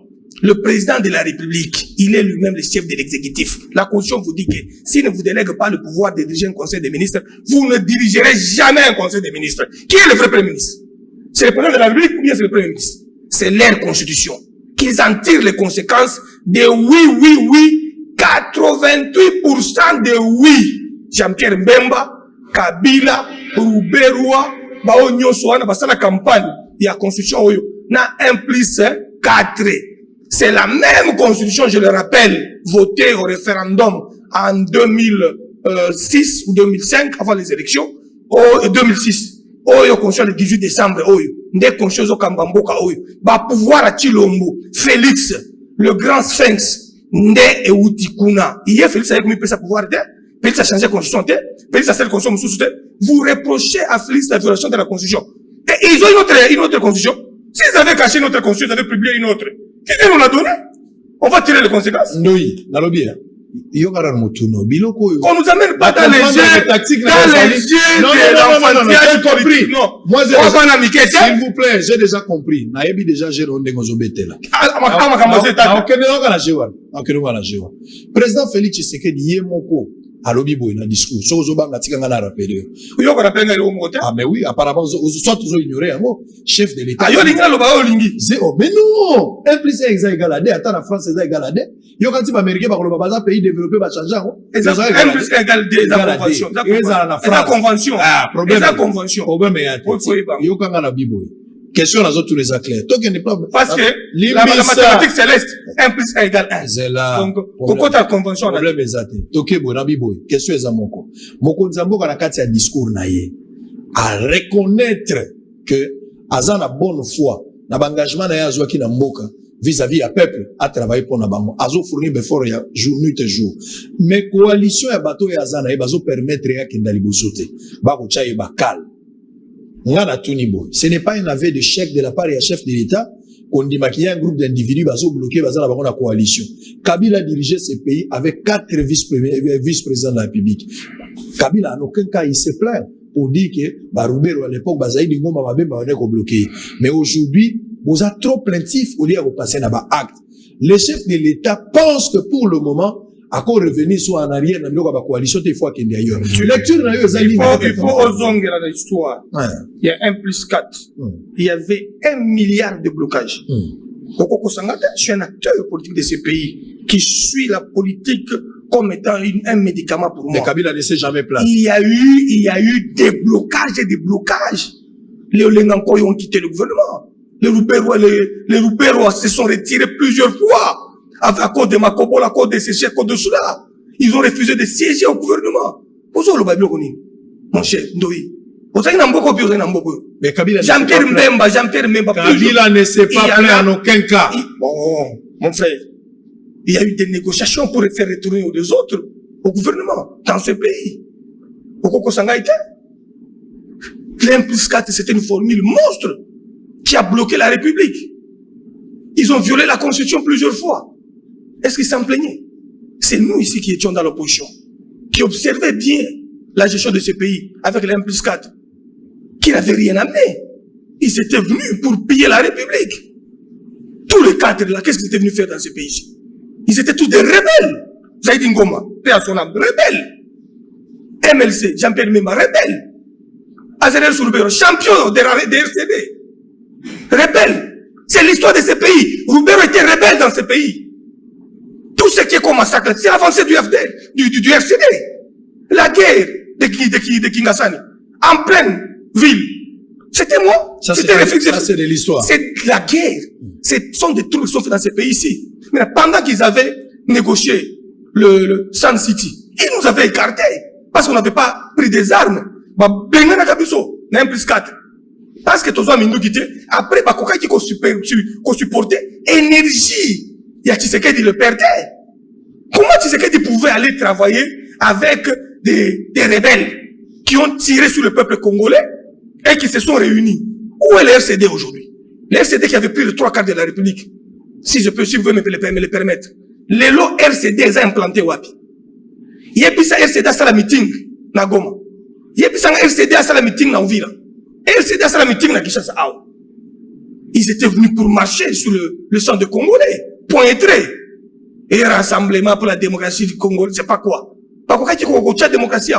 Le président de la République, il est lui-même le chef de l'exécutif. La Constitution vous dit que s'il ne vous délègue pas le pouvoir de diriger un conseil des ministres, vous ne dirigerez jamais un conseil des ministres. Qui est le vrai Premier ministre? C'est le président de la République ou bien c'est le Premier ministre? C'est leur Constitution. Qu'ils en tirent les conséquences de oui. 88% de oui. Jean-Pierre Mbemba, Kabila, Rouberwa, Bao Nyosoana, la campagne, il y a Constitution, na 1+4. C'est la même Constitution, je le rappelle, votée au référendum en 2006 ou 2005, avant les élections, 2006. Oyo Constitution le 18 décembre, oyo. Nde Constitution Kambamboka, oyo. Ba pouvoir à Chilombo, Félix, le grand sphinx, Nde et Outikuna. Hier, Félix a commis sa pouvoir de. Félix a changé la Constitution, Félix a fait la Constitution sous. Vous reprochez à Félix la violation de la Constitution. Et ils ont une autre Constitution. S'ils avaient caché une autre Constitution, ils avaient publié une autre. Qui nous l'a donné? On va tirer les conséquences. Oui, dans le bien. On nous amène pas dans les jeux, de l'enfantillage politique. Non. Moi, s'il vous plaît, j'ai déjà compris. Naïbi déjà, j'ai rondé Ngozobete là. Président Félix Tshisekedi, Yemoko, à l'Obibo, dans le discours. Ah, mais oui, apparemment, soit vous ignorez un mot. Chef de l'État. Mais non! 1+1 est égal à 2. Attends, la France est égal à 2. Yo quand tu américain par le pays développé va changer. 1+1 égale 2. La convention. Ah, problème. La convention. Problème est à yo quand la Bible. Question dans tous les clairs. Parce que la mathématique céleste, 1+1 égale 1. C'est là. Donc, pourquoi ta convention? Problème est à toke bo na Bible. Question est à moko. Moko nzambo kana kati ya discours na ye. À reconnaître que azana bonne foi na engagement na ya azwaki na mboka vis-à-vis ya peuple à travailler pour na bango azo fournir before ya jour nuit et jour. Mais coalition ya bato ya azana e bazo permettre ya kendali bosote ba ko chaye bakal. Ngana tunibo. Ce n'est pas un aveu de chèque de la part du chef de l'État qu'on dit qu'il y a un groupe d'individus bazo bloqué bazana ba la coalition. Kabila dirigeait ce pays avec 4 vice-présidents de la République. Kabila en aucun cas il se plaint pour dire que Baroubero à l'époque bazaïdi ngoma babemba on est bloqué. Mais aujourd'hui, vous êtes trop plaintif au lieu de passer dans un acte. Les chefs de l'État pensent que pour le moment, à quoi revenir soit en arrière dans la coalition, il faut qu'il y ait ailleurs. Il faut ozonguer dans l'histoire. Il y a 1+4. Il y avait 1 milliard de blocages. Je suis un acteur politique de ce pays qui suit la politique comme étant un médicament pour moi. Mais Kabila ne laissé jamais place. Il y a eu des blocages et des blocages. Les Olengankoy ont quitté le gouvernement. Les Rouberois se sont retirés plusieurs fois. À cause de Makobo, à cause de ceci, à cause de cela. Ils ont refusé de siéger au gouvernement. Mon cher Ndoyi. Mais Kabila Jean-Pierre Mbemba. Kabila ne s'est pas plaint en aucun cas. Bon, mon frère. Il y a eu des négociations pour faire retourner les autres au gouvernement, dans ce pays. Pourquoi ça a été? 1+4, c'était une formule monstre qui a bloqué la République. Ils ont violé la Constitution plusieurs fois. Est-ce qu'ils s'en plaignaient? C'est nous ici qui étions dans l'opposition, qui observaient bien la gestion de ce pays avec les 1+4, qui n'avaient rien amené. Ils étaient venus pour piller la République. Tous les cadres là, qu'est-ce qu'ils étaient venus faire dans ce pays-ci? Ils étaient tous des rebelles. Zaïdi Ngoma, paix à son âme, rebelle. MLC, Jean-Pierre Mbemba, rebelle. Azerel Souroubero, champion des RCD. Rebelle. C'est l'histoire de ce pays. Roubero était rebelle dans ce pays. Tout ce qui est comme massacre, c'est l'avancée du FD, du RCD. La guerre de Kingasani. En pleine ville. C'était moi. C'était réflexe. Ça, c'est de l'histoire. C'est la guerre. Ce sont des trucs qui sont faits dans ce pays-ci. Mais pendant qu'ils avaient négocié le Sun City, ils nous avaient écartés. Parce qu'on n'avait pas pris des armes. Bah, Benga na Kabiso, na 1+4. Parce que tous les gens quitté. Après, bah, Kokaki qu'on supportait, énergie. Il y a Tshisekedi le perdait. Comment Tshisekedi pouvait aller travailler avec des rebelles qui ont tiré sur le peuple congolais et qui se sont réunis? Où est le RCD aujourd'hui? Le RCD qui avait pris le 3/4 de la République. Si je peux, si vous pouvez me le permettre. Les lots RCD est implanté wapi. Yebisa RCD à la meeting na Goma. Yebisa RCD à la meeting na Uvira. RCD à la meeting na Kinshasa. Ils étaient venus pour marcher sur le sang de Congolais. Point et trait. Et rassemblement pour la démocratie du Congo, c'est pas quoi. Pas quoi qui est la démocratie.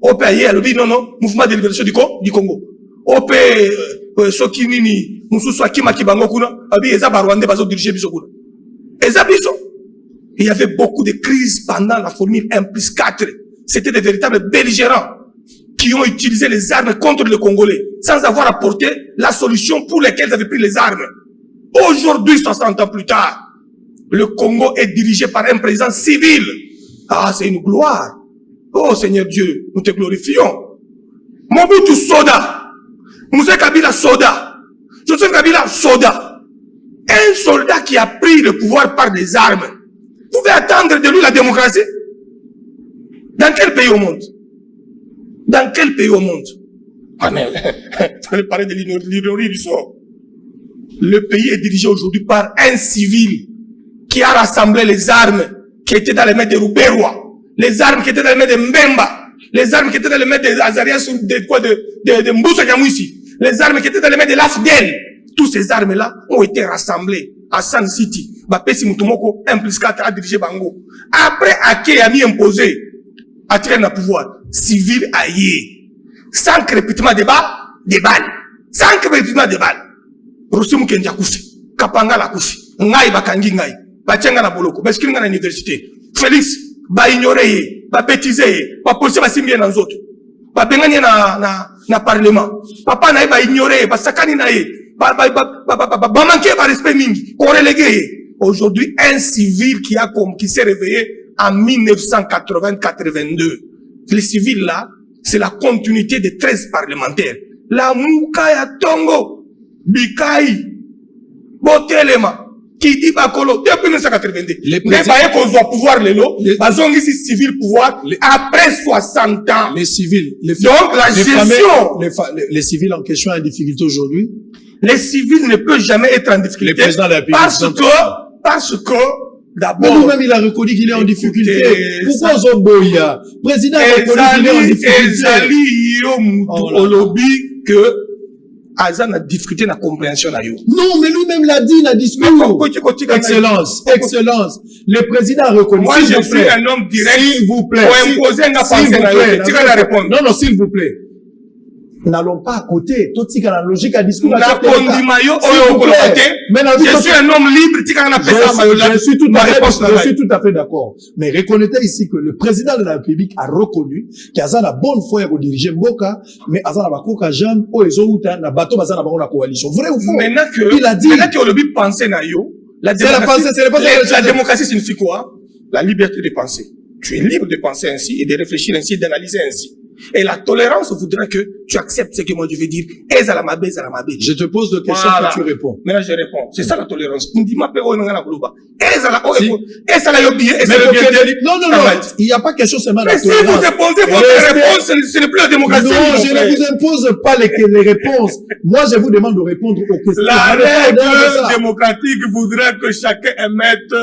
Au pays, non, mouvement de libération du Congo. Au pays, Sokimini, Moussou Akima Kibango Kuna, Abi Ezaba Rwanda, Bazo dirigé Bisokuna. Ezabiso. Il y avait beaucoup de crises pendant la formule 1+4. C'était des véritables belligérants qui ont utilisé les armes contre les Congolais sans avoir apporté la solution pour laquelle ils avaient pris les armes. Aujourd'hui, 60 ans plus tard, le Congo est dirigé par un président civil. Ah, c'est une gloire. Oh Seigneur Dieu, nous te glorifions. Mobutu Soda, Moussa Kabila Soda, Joseph Kabila Soda. Un soldat qui a pris le pouvoir par des armes. Vous pouvez attendre de lui la démocratie? Dans quel pays au monde? Dans quel pays au monde? Ah mais, vous allez parler de l'ironie du sort. Le pays est dirigé aujourd'hui par un civil qui a rassemblé les armes qui étaient dans les mains de Ruberwa, les armes qui étaient dans les mains de Mbemba, les armes qui étaient dans les mains de Azarias de Mboussa Kamouissi, les armes qui étaient dans les mains de l'AFDEL. Tous ces armes-là ont été rassemblées à San City. Bapesi Mutumoko, 1+4 a dirigé Bango. Après, Ake a mis imposé à traîner le pouvoir. Civil aïe. Sans crépitement de balles. Sans crépitement de balles. Rosimu Kenja Kousi. Kapanga la Kousi. Ngai Bakangi Ngai. Bachenga na Boloko. Baskilinga na université. Félix, ba ignorer, ba bêtiser, ba poser ba simbie na nzoto. Ba bengani na parlement. Papa na ba ignorer, ba sakani na ye. Ba manquer ba respect mingi. Ko relégué. Aujourd'hui, un civil qui s'est réveillé en 1980-82. Les civils là, c'est la continuité des 13 parlementaires. La Moukaya Tongo, Bikai, Botelema, Kidi Bakolo, depuis 1982. Les présidents qu'on doit pouvoir les lots, ils ont ici civil pouvoir après 60 ans. Les civils, donc la gestion. Les civils en question ont une difficulté aujourd'hui. Les civils ne peuvent jamais être en difficulté. Les présidents de la République. Parce que, d'abord. Mais lui-même, il a reconnu qu'il est en difficulté. Pourquoi Zoboya? Président a reconnu qu'il est en difficulté. Ezali, au lobby, que, Azan a difficulté la compréhension na yo. Non, mais lui-même l'a dit, il a discours. Excellence, excellence. Le président a reconnu. Moi, je suis un homme direct. S'il vous plaît. Pour imposer un pensée. Tu vas la répondre. Non, non, s'il vous plaît. N'allons pas à côté. Tout la logique à discours. Je suis un homme libre. Je suis tout à fait d'accord. Mais reconnaissez ici que le président de la République a reconnu qu'il a la bonne foi pour diriger Mboka, mais il a la bakoka jam, ou les autres, na bateau, bazana la coalition. Vrai ou faux? Maintenant que, il a dit. Maintenant que le but pensé na yo, la démocratie signifie quoi? La liberté de penser. Tu es libre de penser ainsi et de réfléchir ainsi, d'analyser ainsi. Et la tolérance voudrait que tu acceptes ce que moi je veux dire. Je te pose deux questions que tu réponds. Maintenant je réponds. C'est ça la tolérance. Non, non, non. Il n'y a pas question seulement de la tolérance. Mais si vous imposez votre réponse, ce n'est plus la démocratie. Non, je ne vous impose pas les réponses. Moi, je vous demande de répondre aux questions. La règle démocratique voudrait que chacun émette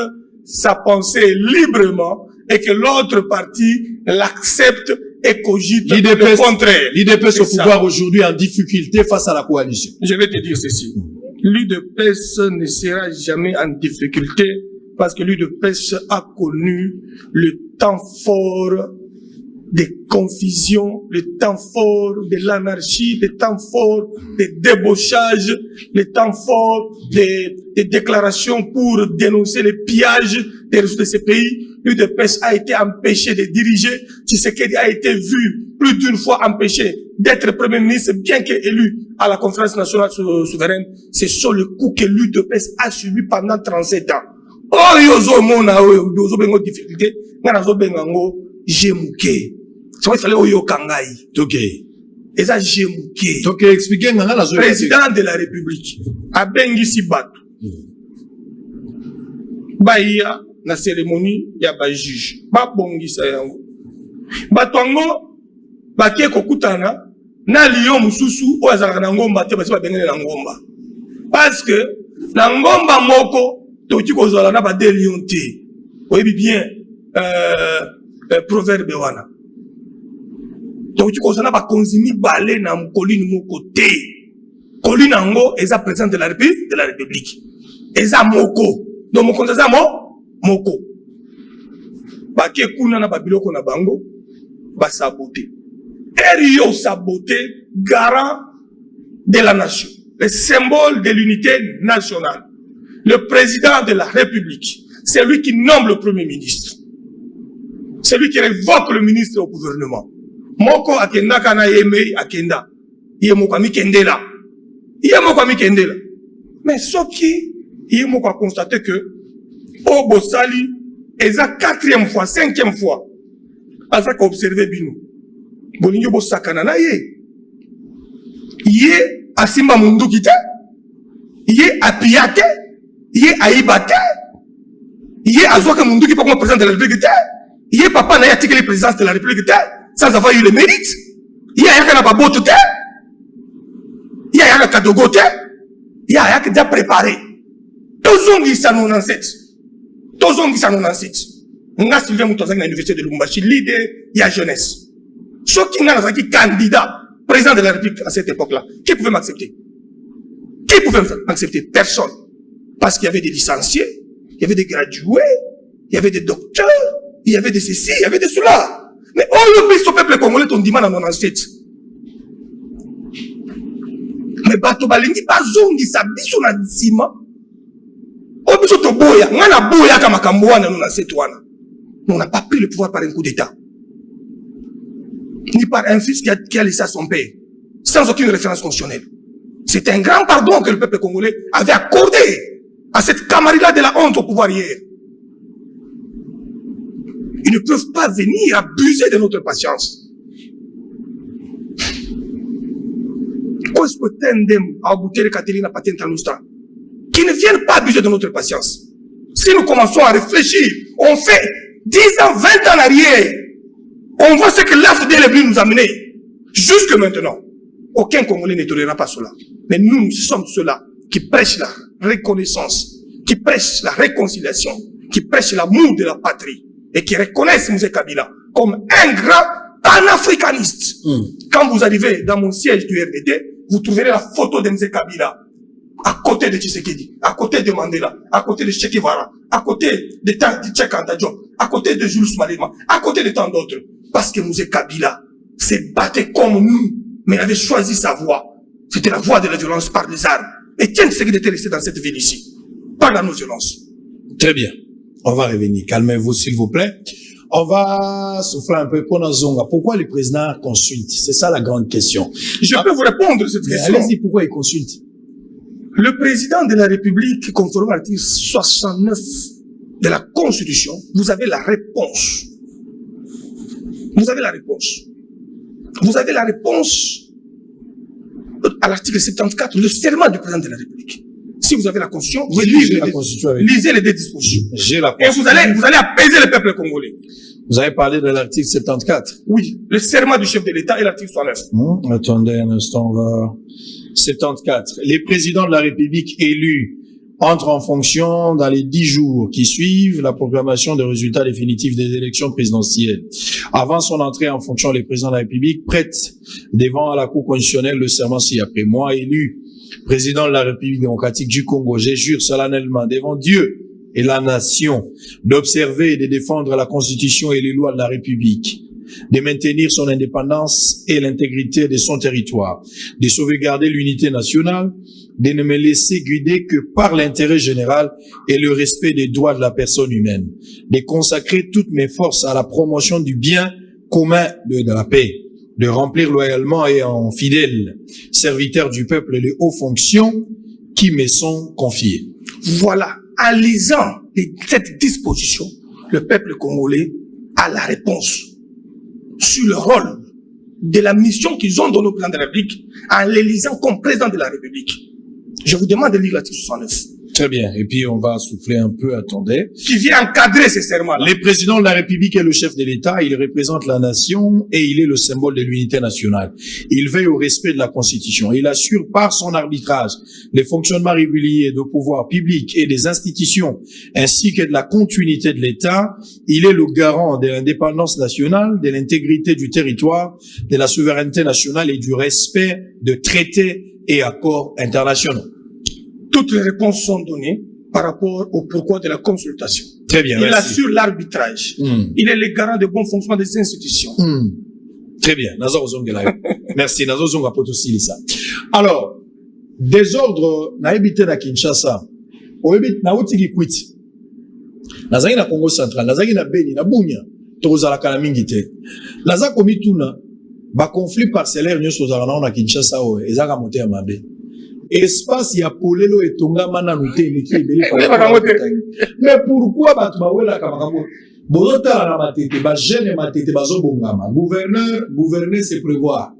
sa pensée librement et que l'autre partie l'accepte et cogite le contraire. L'IDPS au pouvoir aujourd'hui en difficulté face à la coalition. Je vais te dire ceci. L'UDPS ne sera jamais en difficulté parce que l'UDPS a connu le temps fort des confusions, le temps fort de l'anarchie, le temps fort des débauchages, le temps fort des déclarations pour dénoncer les pillages des ressources de ces pays. L'UDPS a été empêché de diriger. Tshisekedi a été vu plus d'une fois empêché d'être Premier ministre, bien qu'élu à la conférence nationale souveraine. C'est sur le coup que l'UDPS a subi pendant 37 ans. Oh, yozo mona, yozo bengo difficulté, nganazo bengango, jemuke. Il fallait oyo kangai. Ok. Et ça, jemuke. Ok, expliquez ngana la président de la République. A bengisi batu. Baïa. Na cérémonie ya ba juge ba bongisa yango batongo bakie kokutana na lion mususu oyo azalaka na ngomba te basi babengene na ngomba parce que na ngomba moko Toki kozala na ba delionté. Oui bien proverbe wana. Toki kozala ba konzimi balé na mkolini moko te. Kolini ngo eza président de la République. Eza moko. Donc mokonza za moko. Ba ke kuna na babiloko na bango ba saboter. Erio saboter garant de la nation, le symbole de l'unité nationale. Le président de la République, c'est lui qui nomme le premier ministre. C'est lui qui révoque le ministre au gouvernement. Moko akenda kana yeme akenda. Iye moko amikendela. Iye moko amikendela. Mais soki iye moko a constaté que au Bosali, eza 4e fois, 5e fois. Asa ka observer bino. Bolingi bo sakana na ye. Yé asimba munduki te, yé apiyate, yé aibate, yé azoka munduki pas comme président de la République te, yé papa n'a yati que le président de la République te, sans avoir eu le mérite, yé ayaka na baboto te, yé ayaka kadogo te, yé ayaka déjà préparé. Tozongi sa non ancêtre, tozongi sa non ancêtre. Nga Sylvain Moutozang na l'université de Lubumbashi, leader ya jeunesse. Choki nga nazaki candidat président de la République à cette époque-là, qui pouvait m'accepter? Qui pouvait m'accepter? Personne. Parce qu'il y avait des licenciés, il y avait des gradués, il y avait des docteurs, il y avait des ceci, il y avait des cela. Mais oh, le peuple congolais, ton dimanche en 97. Mais bato balingi bazongi sabiso na disima. Oh, biso to boya, ngana boya kama kamboana na 97 wana. On n'a pas pris le pouvoir par un coup d'État. Ni par un fils qui a laissé à son père, sans aucune référence constitutionnelle. C'est un grand pardon que le peuple congolais avait accordé à cette camarilla de la honte au pouvoir hier. Ils ne peuvent pas venir abuser de notre patience. Qui ne viennent pas abuser de notre patience. Si nous commençons à réfléchir, on fait 10 ans, 20 ans en arrière. On voit ce que l'AFDL est venu nous amener. Jusque maintenant, aucun Congolais ne tolérera pas cela. Mais nous sommes ceux-là qui prêchent la reconnaissance, qui prêchent la réconciliation, qui prêchent l'amour de la patrie et qui reconnaissent Mouzé Kabila comme un grand panafricaniste. Quand vous arrivez dans mon siège du RDT, vous trouverez la photo de Mouzé Kabila à côté de Tshisekedi, à côté de Mandela, à côté de Che Guevara, à côté de Cheikh Anta Diop, à côté de Julius Malema, à côté de tant d'autres. Parce que Mouzé Kabila s'est battu comme nous, mais il avait choisi sa voie. C'était la voie de la violence par les armes. Et Etienne Tshisekedi était resté dans cette ville ici, par la non-violence. Très bien. On va revenir. Calmez-vous, s'il vous plaît. On va souffler un peu pour nos zonga. Pourquoi les présidents consultent? C'est ça la grande question. Je peux vous répondre à cette question. Allez-y, pourquoi ils consultent? Le président de la République, conformément à l'article 69 de la Constitution, vous avez la réponse. Vous avez la réponse. Vous avez la réponse à l'article 74, le serment du président de la République. Si vous avez la Constitution, vous lisez les deux dispositions. Et vous allez apaiser le peuple congolais. Vous avez parlé de l'article 74. Oui, le serment du chef de l'État et l'article 69. Attendez un instant, on va... 74. Les présidents de la République élus entrent en fonction dans les 10 jours qui suivent la proclamation des résultats définitifs des élections présidentielles. Avant son entrée en fonction, les présidents de la République prêtent devant la Cour constitutionnelle le serment ci-après. Moi, élu président de la République démocratique du Congo, je jure solennellement devant Dieu et la nation d'observer et de défendre la Constitution et les lois de la République, de maintenir son indépendance et l'intégrité de son territoire, de sauvegarder l'unité nationale, de ne me laisser guider que par l'intérêt général et le respect des droits de la personne humaine, de consacrer toutes mes forces à la promotion du bien commun de la paix, de remplir loyalement et en fidèle serviteur du peuple les hauts fonctions qui me sont confiées. Voilà, en lisant cette disposition, le peuple congolais a la réponse sur le rôle de la mission qu'ils ont donnée au président de la République en les lisant comme président de la République. Je vous demande de lire l'article 69. Très bien. Et puis, on va souffler un peu, attendez. Qui vient encadrer ces serments-là. Le président de la République est le chef de l'État, il représente la nation et il est le symbole de l'unité nationale. Il veille au respect de la Constitution. Il assure par son arbitrage les fonctionnements réguliers de pouvoir public et des institutions, ainsi que de la continuité de l'État. Il est le garant de l'indépendance nationale, de l'intégrité du territoire, de la souveraineté nationale et du respect de traités et accords internationaux. Toutes les réponses sont données par rapport au pourquoi de la consultation. Très bien, Il merci. assure l'arbitrage. Il est le garant de bon fonctionnement des institutions. Très bien. Merci. Alors, désordre, na habité na Kinshasa. O habite na utiki kwiti. Nazaki na Congo central, nazaki na Beni, na Bunia. Tozala kala mingi te. Naza komi tuna ba conflit parcellaire nyoso zala na Kinshasa o ezaka monte ya mabe. Espace ya polelo etongama na nute eleki ebele. Mais pourquoi batu bawela kamakambo? Bolota na matete ba jeune matete bazo bongama. Gouverner c'est prévoir.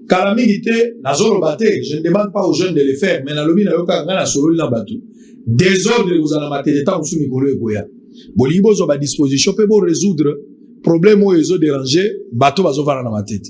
Calamité nazolo bate, je ne demande pas aux jeunes de le faire, mais na lobi na yoka ngana solo na batu. Désordre vous ala matete ta musu mikolo ekoya. Bolibo zo ba disposition pe bo résoudre problème o ezo déranger bato bazo vana na matete.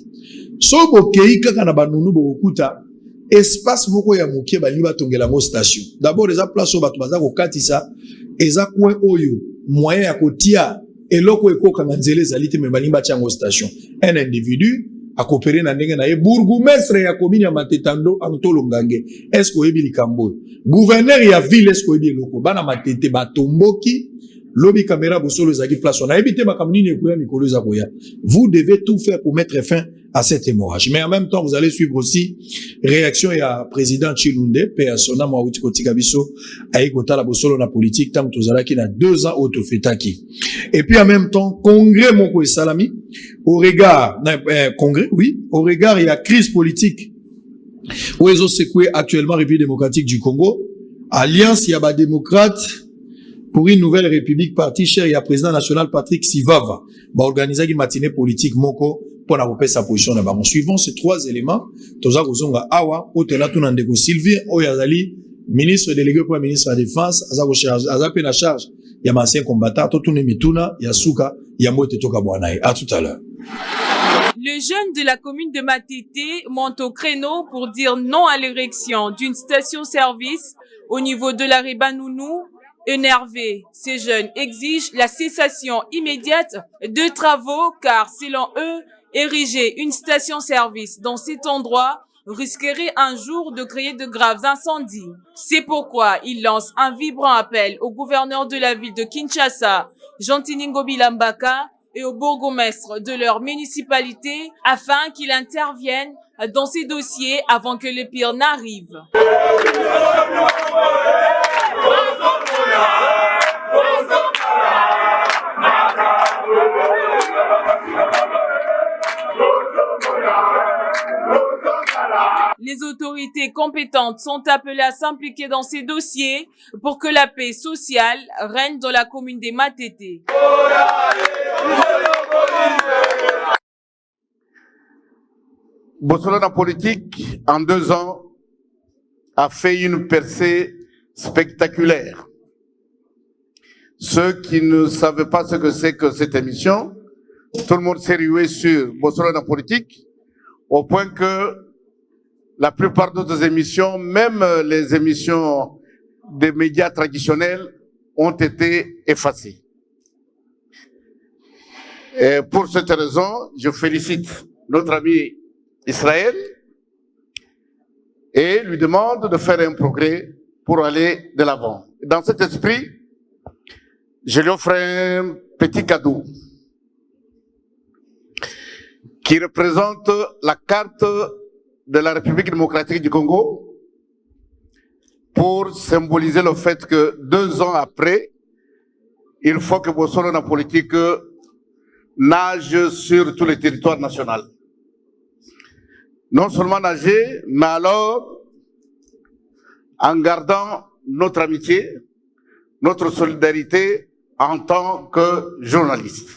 So bokei kaka na banunu bokuta espace moko ya mokie bali batongela mo station. D'abord eza place o bato baza ko katisa eza coin oyo moyen ya kotia eloko ekoka na nzele ezali te me bali batyango station. Un individu a coopéré na ndenge na ye bourgmestre ya commune ya Matetando Antolo Ngange. Est-ce ko yebi likambo? Gouverneur ya ville est-ce ko yebi eloko? Bana matete batomboki lobi caméra bosolo ezaki place. On a évité makamuni ne koya mikolo za koya. Vous devez tout faire pour mettre fin à cette hémorragie. Mais en même temps, vous allez suivre aussi réaction ya président Chilunde, persona mawuti kotika biso aïkota la bosolo na politique tant tozala ki na 2 ans autofetaki. Et puis en même temps, congrès moko salami au regard congrès au regard il y a crise politique où ils ont secoué actuellement République démocratique du Congo, alliance ya ba démocrate pour une nouvelle république parti cher ya président national Patrick Sivava ba organiser une matinée politique moko pour na repérer sa position là-bas. En suivant ces 3 éléments, toza kozonga awa otela tuna ndeko Sylvie Oyazali, ministre délégué pour le ministre de la défense, azape na charge ya ancien combattant to tune mituna ya suka ya mote toka bwanae. À tout à l'heure. Les jeunes de la commune de Matete montent au créneau pour dire non à l'érection d'une station-service au niveau de la Ribanounou. Énervés, ces jeunes exigent la cessation immédiate de travaux car, selon eux, ériger une station-service dans cet endroit risquerait un jour de créer de graves incendies. C'est pourquoi ils lancent un vibrant appel au gouverneur de la ville de Kinshasa, Jean-Tiningo Bilambaka, et au bourgmestre de leur municipalité afin qu'ils interviennent dans ces dossiers avant que le pire n'arrive. Les autorités compétentes sont appelées à s'impliquer dans ces dossiers pour que la paix sociale règne dans la commune des Matete. Bosolo, la politique, en 2 ans, a fait une percée spectaculaire. Ceux qui ne savaient pas ce que c'est que cette émission, tout le monde s'est rué sur Bosolo, la politique, au point que la plupart d'autres émissions, même les émissions des médias traditionnels, ont été effacées. Et pour cette raison, je félicite notre ami Israël et lui demande de faire un progrès pour aller de l'avant. Dans cet esprit, je lui offre un petit cadeau qui représente la carte de la République démocratique du Congo pour symboliser le fait que 2 ans après, il faut que Bosolo la politique nage sur tout le territoire national. Non seulement nager, mais alors en gardant notre amitié, notre solidarité en tant que journaliste.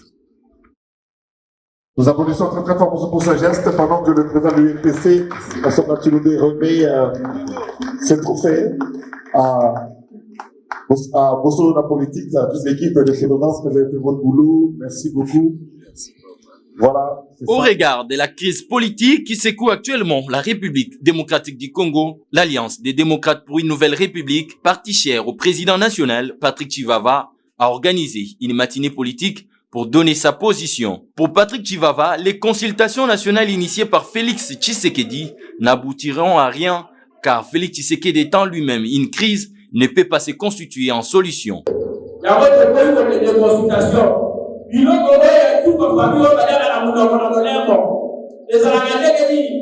Nous applaudissons très très fort pour ce geste pendant que le président de l'UNPC, Assoma Chilunde, remet ce trophée à À Bossolo la politique, à toute l'équipe de Fédérance, vous avez fait votre boulot. Merci beaucoup. Voilà. Au regard de la crise politique qui secoue actuellement la République démocratique du Congo, l'Alliance des démocrates pour une nouvelle république, parti cher au président national Patrick Chivava, a organisé une matinée politique pour donner sa position. Pour Patrick Chivava, les consultations nationales initiées par Félix Tshisekedi n'aboutiront à rien, car Félix Tshisekedi étant lui-même une crise ne peut pas se constituer en solution. Il y a votre pays comme des consultations. Il y a tout comme famille, on va dire à la moudon, les Alagandais qui disent,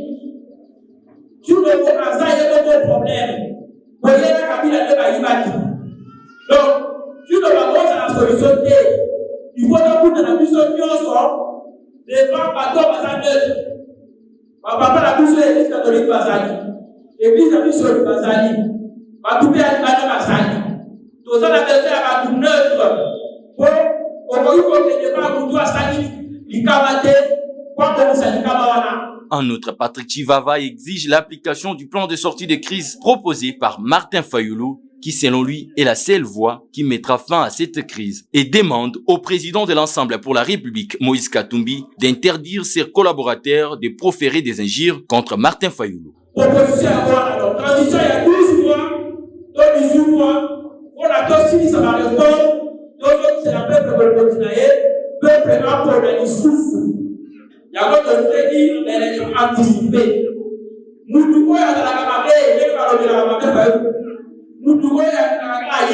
tu ne veux pas ça, il y a d'autres problèmes. Vous voyez la cabine à l'Ibaïbati. Donc, tu ne vas pas à la solution T. Il faut que tu aies la mission de les femmes bateaux basant neutre. Ma papa la mission de l'église catholique Basali. L'église la mission de Basali. Ma toupée à l'Ibaïbati Basali. Tout ça, la personne a tout neutre. Pour en outre, Patrick Chivava exige l'application du plan de sortie de crise proposé par Martin Fayoulou, qui selon lui est la seule voie qui mettra fin à cette crise, et demande au président de l'Ensemble pour la République, Moïse Katumbi, d'interdire ses collaborateurs de proférer des injures contre Martin Fayoulou. Transition il y a 12 mois, 18 mois, on a tous fini sa réforme. Donc, c'est la peuple de peuple a pour la souffle. Il y a d'autres crédits, l'élection anticipée. Nous devons aller à la camarade, nous devons aller à la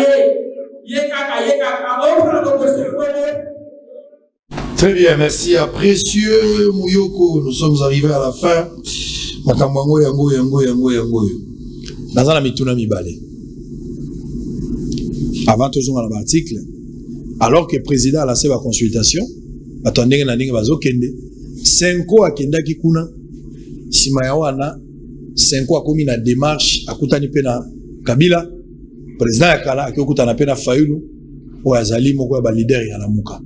Très bien, merci à Précieux Mouyoko. Nous sommes arrivés à la fin. Makambango yango. Dans la mituna mibale. Avant tout ça, dans l'article. Alors que le président a lancé la consultation, attendez na ndenge bazokende, 5 ans akenda kikuna, sima ya wana 5 ans akomi na démarche akutani pe na Kabila, président ya kala akokutana pe na Fayulu, o azali moko ya ba leader ya lamuka.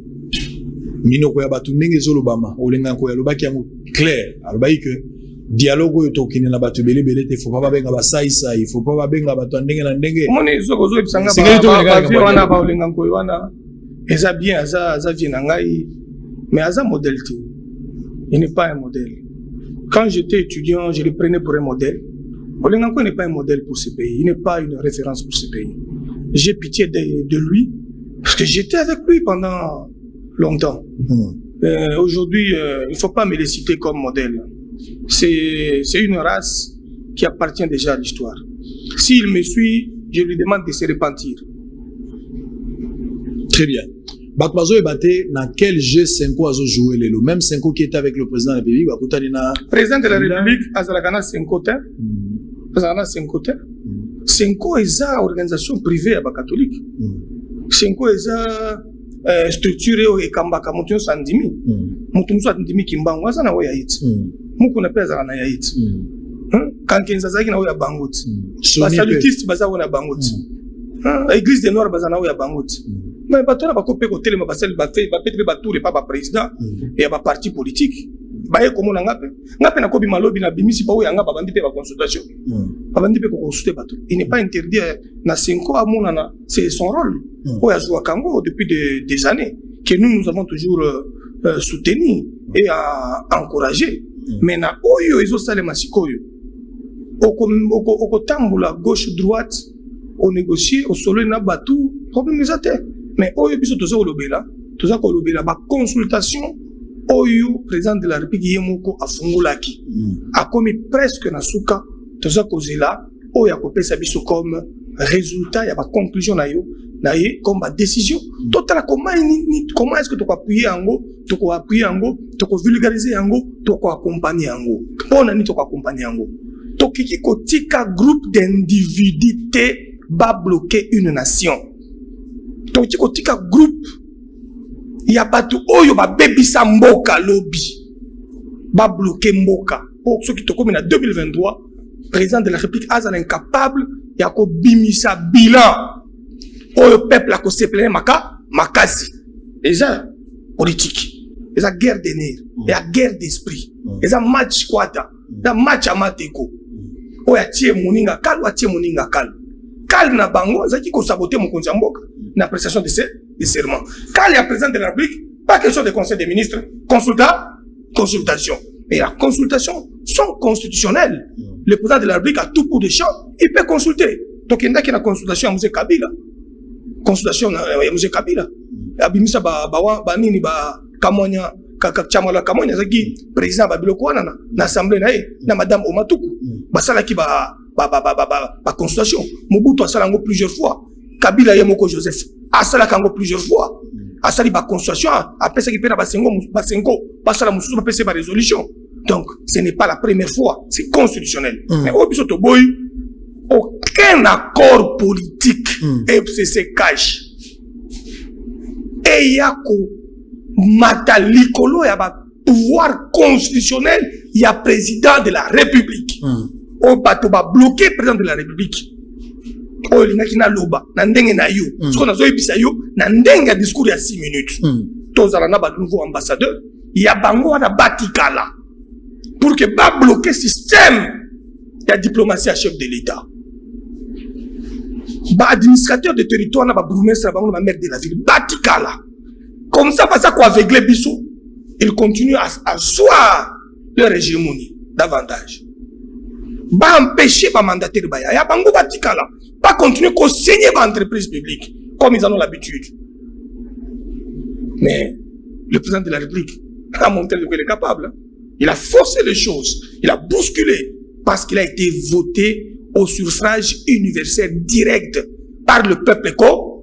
Mino ko ya batu ndenge zolobama, olenga ko ya lobaki yango clair, alobaki que dialogue oyo tokine na batu belebele te, faut pas babenga basaisa, il faut pas babenga batu ndenge na ndenge. Moni zokozo ebisanga ba wana ba olenga ko wana. Eza bien, Aza Vienangaï, mais Aza modèle. Il n'est pas un modèle. Quand j'étais étudiant, je le prenais pour un modèle. Olenganko n'est pas un modèle pour ce pays. Il n'est pas une référence pour ce pays. J'ai pitié de lui, parce que j'étais avec lui pendant longtemps. Aujourd'hui, il ne faut pas me les citer comme modèle. C'est une race qui appartient déjà à l'histoire. S'il me suit, je lui demande de se repentir. Très bien. Bakbazo ebate dans quel jeu 5 ans a joué le même 5 ans qui était avec le président de la République président de la République Azalakana 5 ans Azalakana 5 ans 5 ans eza organisation privée à catholique 5 ans eza structuré et kambaka mutu sandimi mutu sandimi kimbango azana wa yaiti muku na pesa kana yaiti quand kenza zaki na wa bangout basalutiste bazawo na bangout église des noirs bazana wa bangout. Mais batona ba kopé côté ma basel ba fait ba pété ba tour et pas ba président et ba parti politique ba ye komo na ngape na kobi malobi na bimisi pa o yanga ba bandi pe ba consultation ba bandi pe ko consulter bato. Il n'est pas interdit na 5 ans à monana, c'est son rôle o ya jouer Congo depuis des années que nous avons toujours soutenu et encouragé. Mais na oyo izo sale masikoyo oko tambula gauche droite au négocier au solo na batou problème les attaques. Mais oyo biso toza kolobela ba consultation oyo président de la République yemoko afungulaki akomi presque na suka toza kozela oyo akopesa biso comme résultat ya ba conclusion na yo na ye comme ba décision totala comment est-ce que toko appuyer yango toko vulgariser yango toko accompagner yango pona ni toko accompagner yango tokiki kotika groupe d'individus te ba bloquer une nation. Donc, tu as un groupe, il y a pas tout, oh, il y a baby mboka lobby, ba bloquer mboka. Pour ceux qui te comme en 2023, président de la République a incapable, il y a ko bimisa bilan. Oh, le peuple a ko se plaindre makasi. Déjà, politique. Il y a guerre de nerfs, il y a guerre d'esprit. Il y a match kwata, il y a match amateko. Oh, il y a tie moninga kal, calme na bango, ça qui ko saboter mon konzamboka na prestation de serment. Quand il y a président de la République, pas question de conseil des ministres, consultation. Mais la consultation sont constitutionnelles. Le président de la République a tout pour des champs, il peut consulter. Donc il y a une consultation à M. Kabila. Consultation à M. Kabila. Abimisa ba nini ba kamonya chamala kamonya zaki président ba biloko wana na assemblée na madame Omatuku. Ba sala ki ba consultation. Mobutu asala ngo plusieurs fois. Kabila yemoko Joseph asala kango plusieurs fois. Asali ba consultation après ça qui pena ba sengo ba sala mususu ba pese ba résolution. Donc ce n'est pas la première fois, c'est constitutionnel. Mais au bisoto boy aucun accord politique FCC cache. Et yako matalikolo ya ba pouvoir constitutionnel, il y a président de la République. O bato ba bloqué président de la République. O lingaki na loba na ndenge na yo. Ce qu'on a zo ebisa yo na ndenge ya discours ya 6 minutes. Tozala na ba nouveau ambassadeur, il y a bango na batikala. Pour que ba bloquer système de diplomatie à chef de l'État. Ba administrateur de territoire na ba bourgmestre ba maire de la ville batikala. Comme ça parce quoi aveugler biso, ils continuent à asseoir leur hégémonie davantage. Ba empêcher ba mandataire ba ya bango batikala, pas continuer qu'on signe ba entreprise publique comme ils en ont l'habitude. Mais le président de la République a montré qu'il est capable. Il a forcé les choses, il a bousculé parce qu'il a été voté au suffrage universel direct par le peuple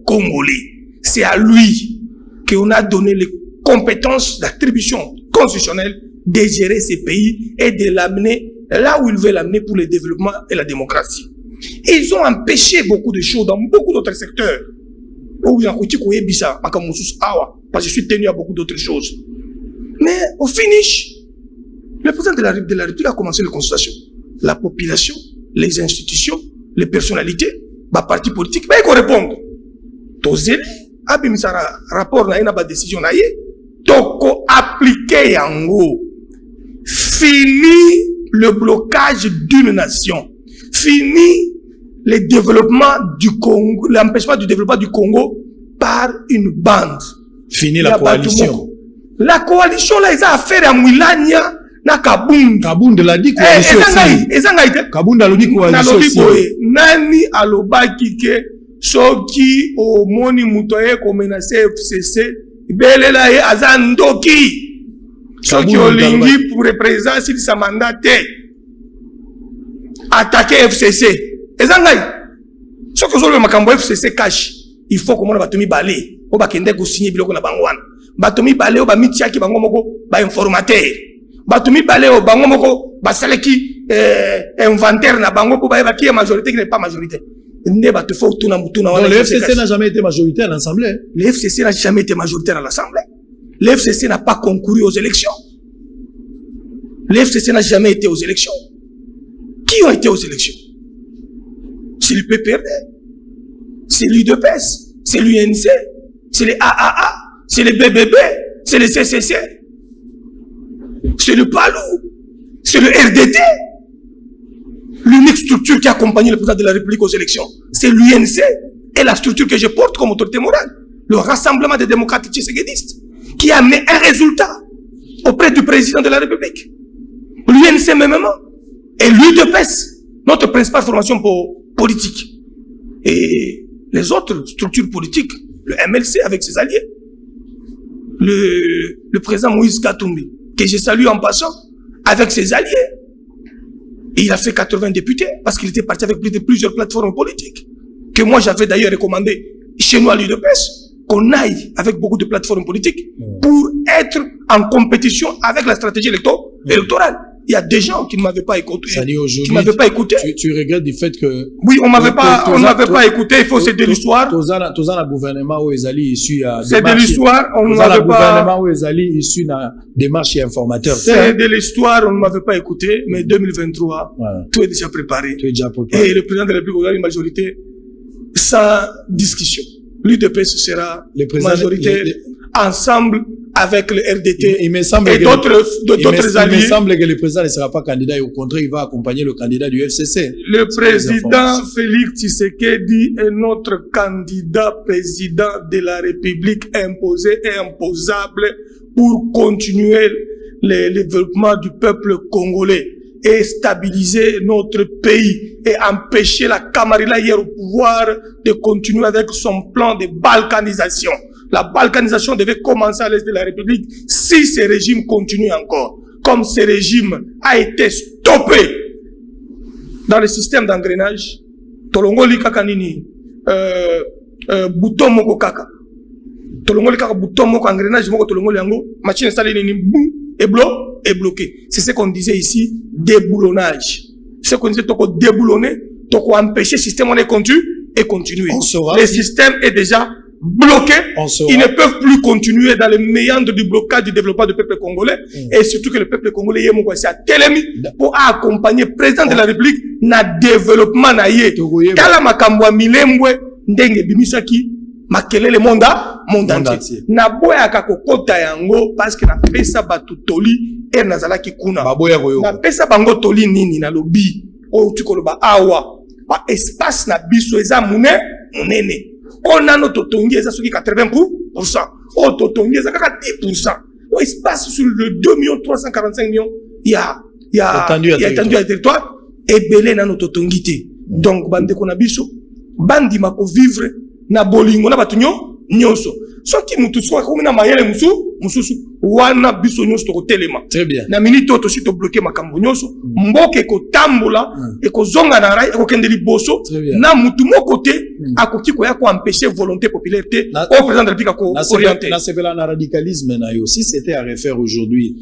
congolais. C'est à lui qu'on a donné les compétences d'attribution constitutionnelle de gérer ces pays et de l'amener là où il veut l'amener pour le développement et la démocratie. Ils ont empêché beaucoup de choses dans beaucoup d'autres secteurs. Parce que je suis tenu à beaucoup d'autres choses. Mais au finish, le président de la République a commencé les consultations. La population, les institutions, les personnalités, les partis politiques, mais ils répondent. Tozeli, abimisara rapport na ina ba décision na ye, toko appliquer yango. Fini le blocage d'une nation. Fini le développement du Congo, l'empêchement du développement du Congo par une bande. Fini la coalition. La coalition là, ils ont affaire à Moulania. Na Kabunda la dit coalition aussi. Kabunda la dit coalition aussi. Nani alobaki ke soki o moni mutoye ko menacer FCC belela ye azandoki. Soki olingi pour représenter sa mandat attaquer FCC. Ezangai. Soki ozolo makambo FCC cash, il faut que mon batomi balé. O bakende ko signer biloko na bangwana. Batomi balé o ba mitiaki bango moko ba informateur. Batomi balé o bango moko basaleki inventaire na bango pour ba qui est majorité qui n'est pas majorité. Ne ba te faut tout na mutuna wana. Le FCC n'a jamais été majoritaire à l'Assemblée. Le FCC n'a jamais été majoritaire à l'Assemblée. Le FCC n'a pas concouru aux élections. Le FCC n'a jamais été aux élections. Qui ont été aux élections? C'est le PPRD, c'est l'UDPS, c'est l'UNC, c'est les AAA, c'est les BBB, c'est les CCC, c'est le PALU, c'est le RDT. L'unique structure qui a accompagné le président de la République aux élections, c'est l'UNC et la structure que je porte comme autorité morale, le Rassemblement des démocrates tshisekidistes, qui a amené un résultat auprès du président de la République. L'UNC même et l'UDPS, notre principale formation politique. Et les autres structures politiques, le MLC avec ses alliés, le président Moïse Katumbi, que je salue en passant, avec ses alliés. Et il a fait 80 députés parce qu'il était parti avec plusieurs plateformes politiques. Que moi j'avais d'ailleurs recommandé chez nous à l'UDPS qu'on aille avec beaucoup de plateformes politiques pour être en compétition avec la stratégie électorale. Il y a des gens qui ne m'avaient pas écouté. Qui m'avaient pas écouté. Tu regrettes du fait que... Oui, on m'avait pas écouté, il faut c'est de l'histoire. Tous un gouvernement où ils allaient issus à... C'est de l'histoire, on ne m'avait pas... gouvernement où ils allaient issus à démarche et informateur. C'est de l'histoire, on ne m'avait pas écouté, mais 2023, tout est déjà préparé. Tout est déjà préparé. Et le président de la République aura une majorité sans discussion. L'UDPS sera majorité ensemble avec le RDT il me semble et d'autres alliés. Il me semble que le président ne sera pas candidat et au contraire, il va accompagner le candidat du FCC. Le président Félix Tshisekedi est notre candidat président de la République imposé et imposable pour continuer le développement du peuple congolais et stabiliser notre pays et empêcher la Camarilla hier au pouvoir de continuer avec son plan de balkanisation. La balkanisation devait commencer à l'est de la République si ce régime continue encore. Comme ce régime a été stoppé dans le système d'engrenage, Tolongoli Kakanini, bouton moko kaka. Tolongoli kaka bouton moko engrenage moko Tolongoli yango, machine saline bou et bloqué. C'est ce qu'on disait ici, déboulonnage. C'est ce qu'on disait, toko déboulonner, toko empêcher le système de continuer. Le système est déjà bloqué. Ils ne peuvent plus continuer dans les méandres du blocage du développement du peuple congolais. Et surtout que le peuple congolais est moko à Telemi pour accompagner le président de la République na développement na ye. Kala makambwa milembwe ndenge bimisaki makelele monde entier. Na boya kakokota yango parce que na pesa batutoli et nazalaki kuna. Na pesa bango toli nini na lobi o tukoloba awa ba espace na biso eza munene. On a notre totongi eza soki 80%. O totongi eza kaka 10%. O espace sur le 2 345 000 il y a étendu à territoire et belé na notre totongi te. Donc bande ko na biso bandi mako vivre na bolingo na batunyo nyonso soki mutu soka ko na mayele mususu wana biso nyonso to telema. Très bien. Na minute to si to bloquer makambo nyonso mboke ko tambola et ko zonga na rai ko kendeli boso na mutu moko te akoki ko ya ko empêcher volonté populaire te au président de la République ko orienter. Na sevela na radicalisme na yo si c'était à refaire aujourd'hui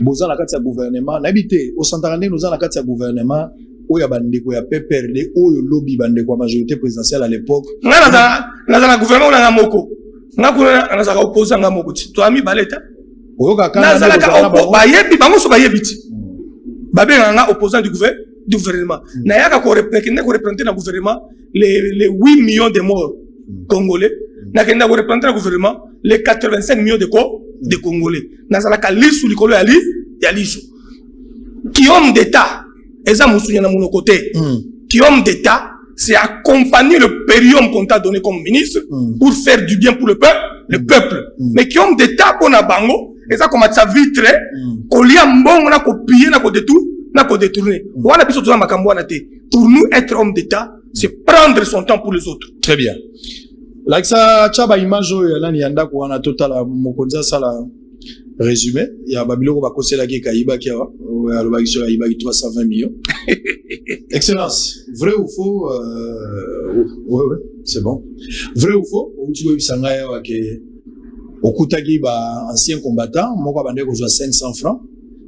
boza na kati ya gouvernement n'habité au centralé nous en la kati ya gouvernement oya bandeko ya PPRD oyo lobby bandeko ya majorité présidentielle à l'époque na gouvernement na moko na kuna na opposant nga moko to ami baleta oyo kana ba yebi bango so ba yebiti ba benga opposant du gouvernement na yaka ko représenter na gouvernement les 8 millions de morts congolais na kenda ko représenter na gouvernement les 85 millions de congolais na sala ka lisu likolo ya lisu qui homme d'état eza musunya na mon côté qui homme d'état c'est accompagner le période qu'on t'a donné comme ministre pour faire du bien pour le peuple. Mais qui homme d'état pour na bango eza comme ça vitre kolia mbongo na copier na ko détourner wana biso tuna makambo na te. Pour nous être homme d'état c'est prendre son temps pour les autres. Très bien. Laksa chaba image oyo nani yanda ko wana total mokonza sala résumé il y a babiloko ba kosela ki kayiba ki wa aloba ki sur kayiba ki 320 millions. Excellence, vrai ou faux ouais c'est bon. Vrai ou faux ou tu veux sanga ya ke okutaki ba ancien combattant moko bande ko 500 francs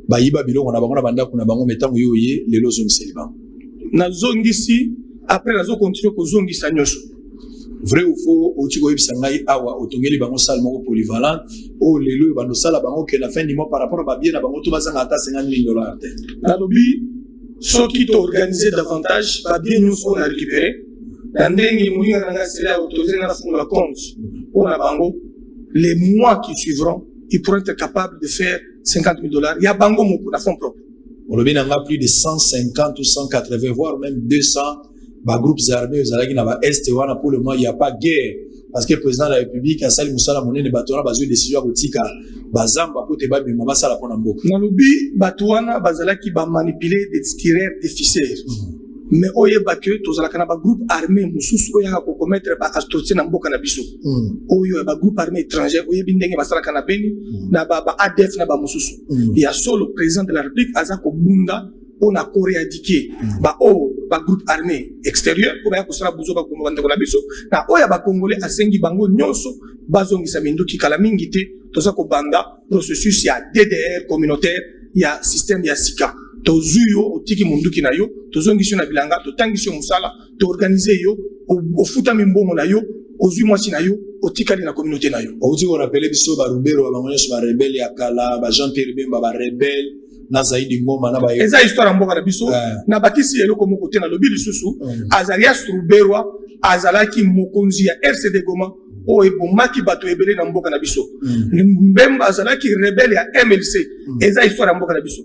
ba yiba biloko na bango na banda kuna bango metango yoye lelo zongisi ba na zongisi après nazo continuer ko zongisa nyoso. Vrai ou faux ou tu veux sangai awa otongeli bango salle moko polyvalente o lelo bando sala bango ke la fin du mois par rapport à bien na bango to bazanga ata $50 000 na lobby ceux qui t'ont organisé davantage ba bien nous on a récupéré na ndenge mulinga na ngasela autorisé na funga compte pour na bango les mois qui suivront ils pourront être capables de faire $50 000 il y a bango moko na fonds propre on le bien plus de 150 ou 180 voire même 200 ba groupes armés aux alaki na ba est wana pour le moment il y a pas guerre parce que le président de la République a sali musala monene batona bazui décision kotika bazamba pote ba bima basala pona mboka na lobi batwana bazalaki ba manipuler des tireurs des ficelles mais oye ba que tozalaka na ba groupe armé mususu oya ko commettre ba atrocité na mboka na biso oyo ba groupe armé étranger oye bindenge basalaka na beni na ba ADF na ba mususu il y a solo président de la République azako bunda on a éradiqué ba groupe armé extérieur pour ba kosala buzo ba komanda na biso na oya ba congolais asengi bango nyonso bazongisa minduki kala mingi te toza ko banda processus ya DDR communautaire ya système ya sika tozuyo otiki munduki na yo tozongisi na bilanga totangisi musala to organiser yo ofuta mimbongo na yo ozui mwasi na yo otikali na communauté na yo outi ko rappeler biso ba rubero ba ngonyesho ba rebelle ya kala ba Jean Pierre Bemba ba rebelle na zaidi ngoma na ba eza histoire mboka na biso na bakisi eloko moko te na lobi lisusu azalia Struberwa azalaki mokonzi ya RCD Goma o ebomaki bato ebele na mboka na biso Mbemba azalaki rebelle ya MLC eza histoire ya mboka na biso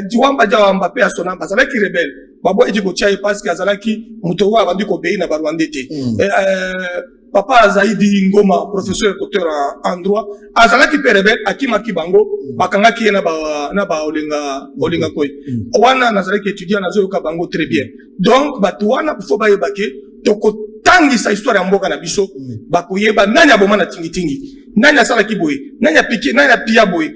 Diwamba Jawamba pe asonamba azalaki rebelle babo edi kotia ye parce que azalaki muto wa bandi ko beina ba Rwanda te Papa Zaidi Ngoma professeur docteur en droit azalaki pe rebelle akimaki bango bakangaki na ba olinga koy wana nazalaki étudiant na zo ka bango très bien donc bato wana faut ba yebake toko tangisa histoire ya mboka na biso bakoyeba nani aboma na tingi nani asala kiboye nani apiki nani apia boye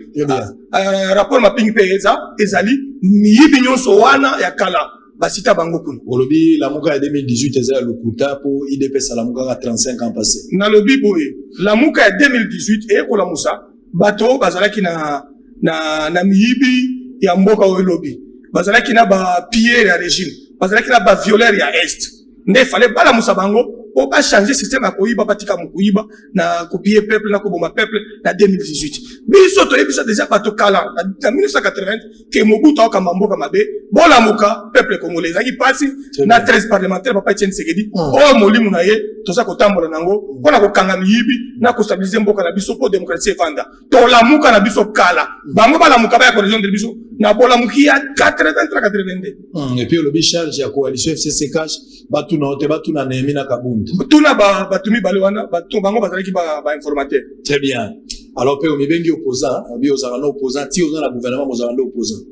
rapport mapingi pe ezali miyibi nyonso wana ya kala basita bango kuna olobi la muka ya 2018 eza lokuta po IDPS la muka 35 ans passé na lobi boye la muka ya 2018 ekola musa bato bazalaki na miyibi ya mboka oyo lobi bazalaki na ba piller ya régime bazalaki na ba violer ya est ne fallait pas la musa bango on va changer système à koyiba batika mukuyiba na copier peuple na koboma peuple na 2018 biso to ebisa déjà bato kala na 1980 ke Mobutu akamba mboka mabe bola muka peuple congolais aki pasi na 13 parlementaire papa Etienne Tshisekedi o molimu na ye toza kotambola nango pona kokanga miyibi na ko stabiliser mboka na biso po démocratie evanda to la muka na biso kala bango bala muka ba ya coalition de biso na bola mukia 83-82 et puis le charge ya coalition FCC cash batu na Nehemi na Kabunda tuna batumi bale wana batu bango bazalaki ba informateur très bien alors pe omibengi opposant abi ozala no opposant ti ozala na gouvernement ozala no opposant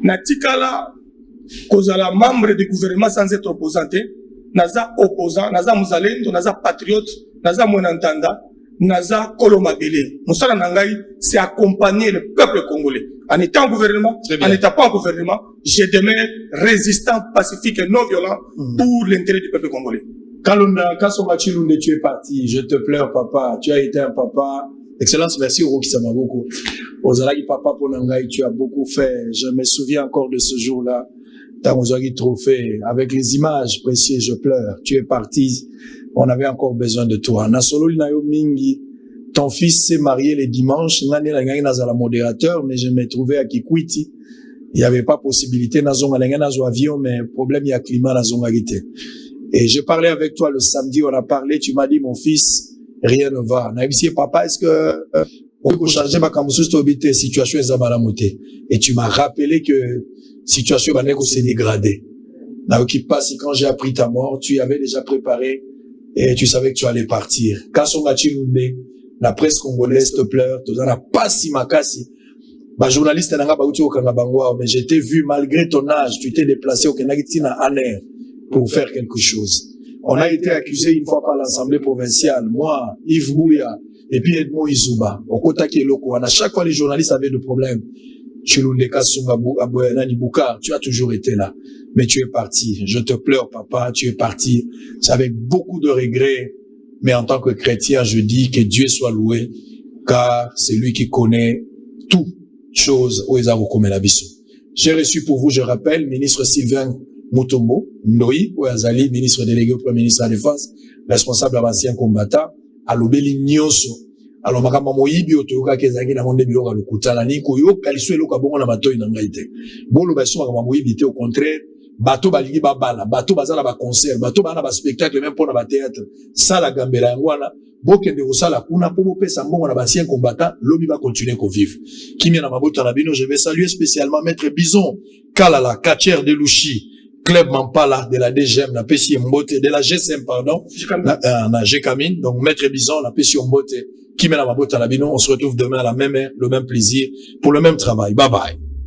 na tikala kozala membre du gouvernement sans être opposant naza opposant naza muzalendo naza patriote naza mwenantanda naza kolomabele musala na ngai c'est accompagner le peuple congolais en étant en gouvernement en étant pas en gouvernement je demeure résistant pacifique et non violent pour l'intérêt du peuple congolais. Kalunda Kasonga Chilunde, tu es parti, je te pleure papa, tu as été un papa. Excellence, merci Oro Kisama beaucoup. Ozalaki papa pour Nangai, tu as beaucoup fait. Je me souviens encore de ce jour-là. Tamozagi trophée avec les images précieuses, je pleure. Tu es parti. On avait encore besoin de toi. Nasolo Nayo Mingi, ton fils s'est marié les dimanches. Nani Langai Nazala modérateur, mais je me trouvais à Kikwiti. Il n'y avait pas possibilité. Nazonga Langai Nazo avion, mais problème il y a climat Nazonga Gite. Et je parlais avec toi le samedi, on a parlé, tu m'as dit, mon fils, rien ne va. On a dit, papa, est-ce que on peut changer ma situation et tu m'as rappelé que situation s'est dégradée. Qui passe, quand j'ai appris ta mort, tu avais déjà préparé et tu savais que tu allais partir. La presse congolaise te pleure, tu n'as pas si makasi. Journaliste, mais je t'ai vu malgré ton âge, tu t'es déplacé au Kenagitina en air pour faire quelque chose. On a été accusé une fois par l'Assemblée provinciale, moi, Yves Bouya, et puis Edmond Izuba, au Kotaki et Loko. À chaque fois, les journalistes avaient des problèmes. Chilundeka Sunga Aboyanani Boukar, tu as toujours été là. Mais tu es parti. Je te pleure, papa, tu es parti. C'est avec beaucoup de regrets. Mais en tant que chrétien, je dis que Dieu soit loué, car c'est lui qui connaît toutes choses où ils ont commis la biso. J'ai reçu pour vous, je rappelle, ministre Sylvain Mutombo, Ndoi, Ouazali, ministre délégué au Premier ministre de la Défense, responsable d'ancien combattant, à l'obéli Nyoso. Alors, makama moyibi otoyoka kezangi na monde biloko lukutala ni koyoka liso eloka bongo na bato ina ngaite. Bolo ba soma makama moyibi te au contraire, bato balingi babala, bato bazala ba concert, bato bana ba spectacle même pour na ba théâtre. Ça la gambela ngwana, bokende osala kuna po bopesa mbongo na ancien combattant, lobi va continuer ko vivre. Kimia na mabota na bino, je vais saluer spécialement maître Bison, Kalala, Kacher de Louchi. Club Mampala de la DGM, la Pessi Mbote, de la GSM, pardon, la G-Camine, donc Maître Bison, la Pessi Mbote, qui met la Mabota Labino, on se retrouve demain à la même heure, le même plaisir, pour le même travail. Bye bye.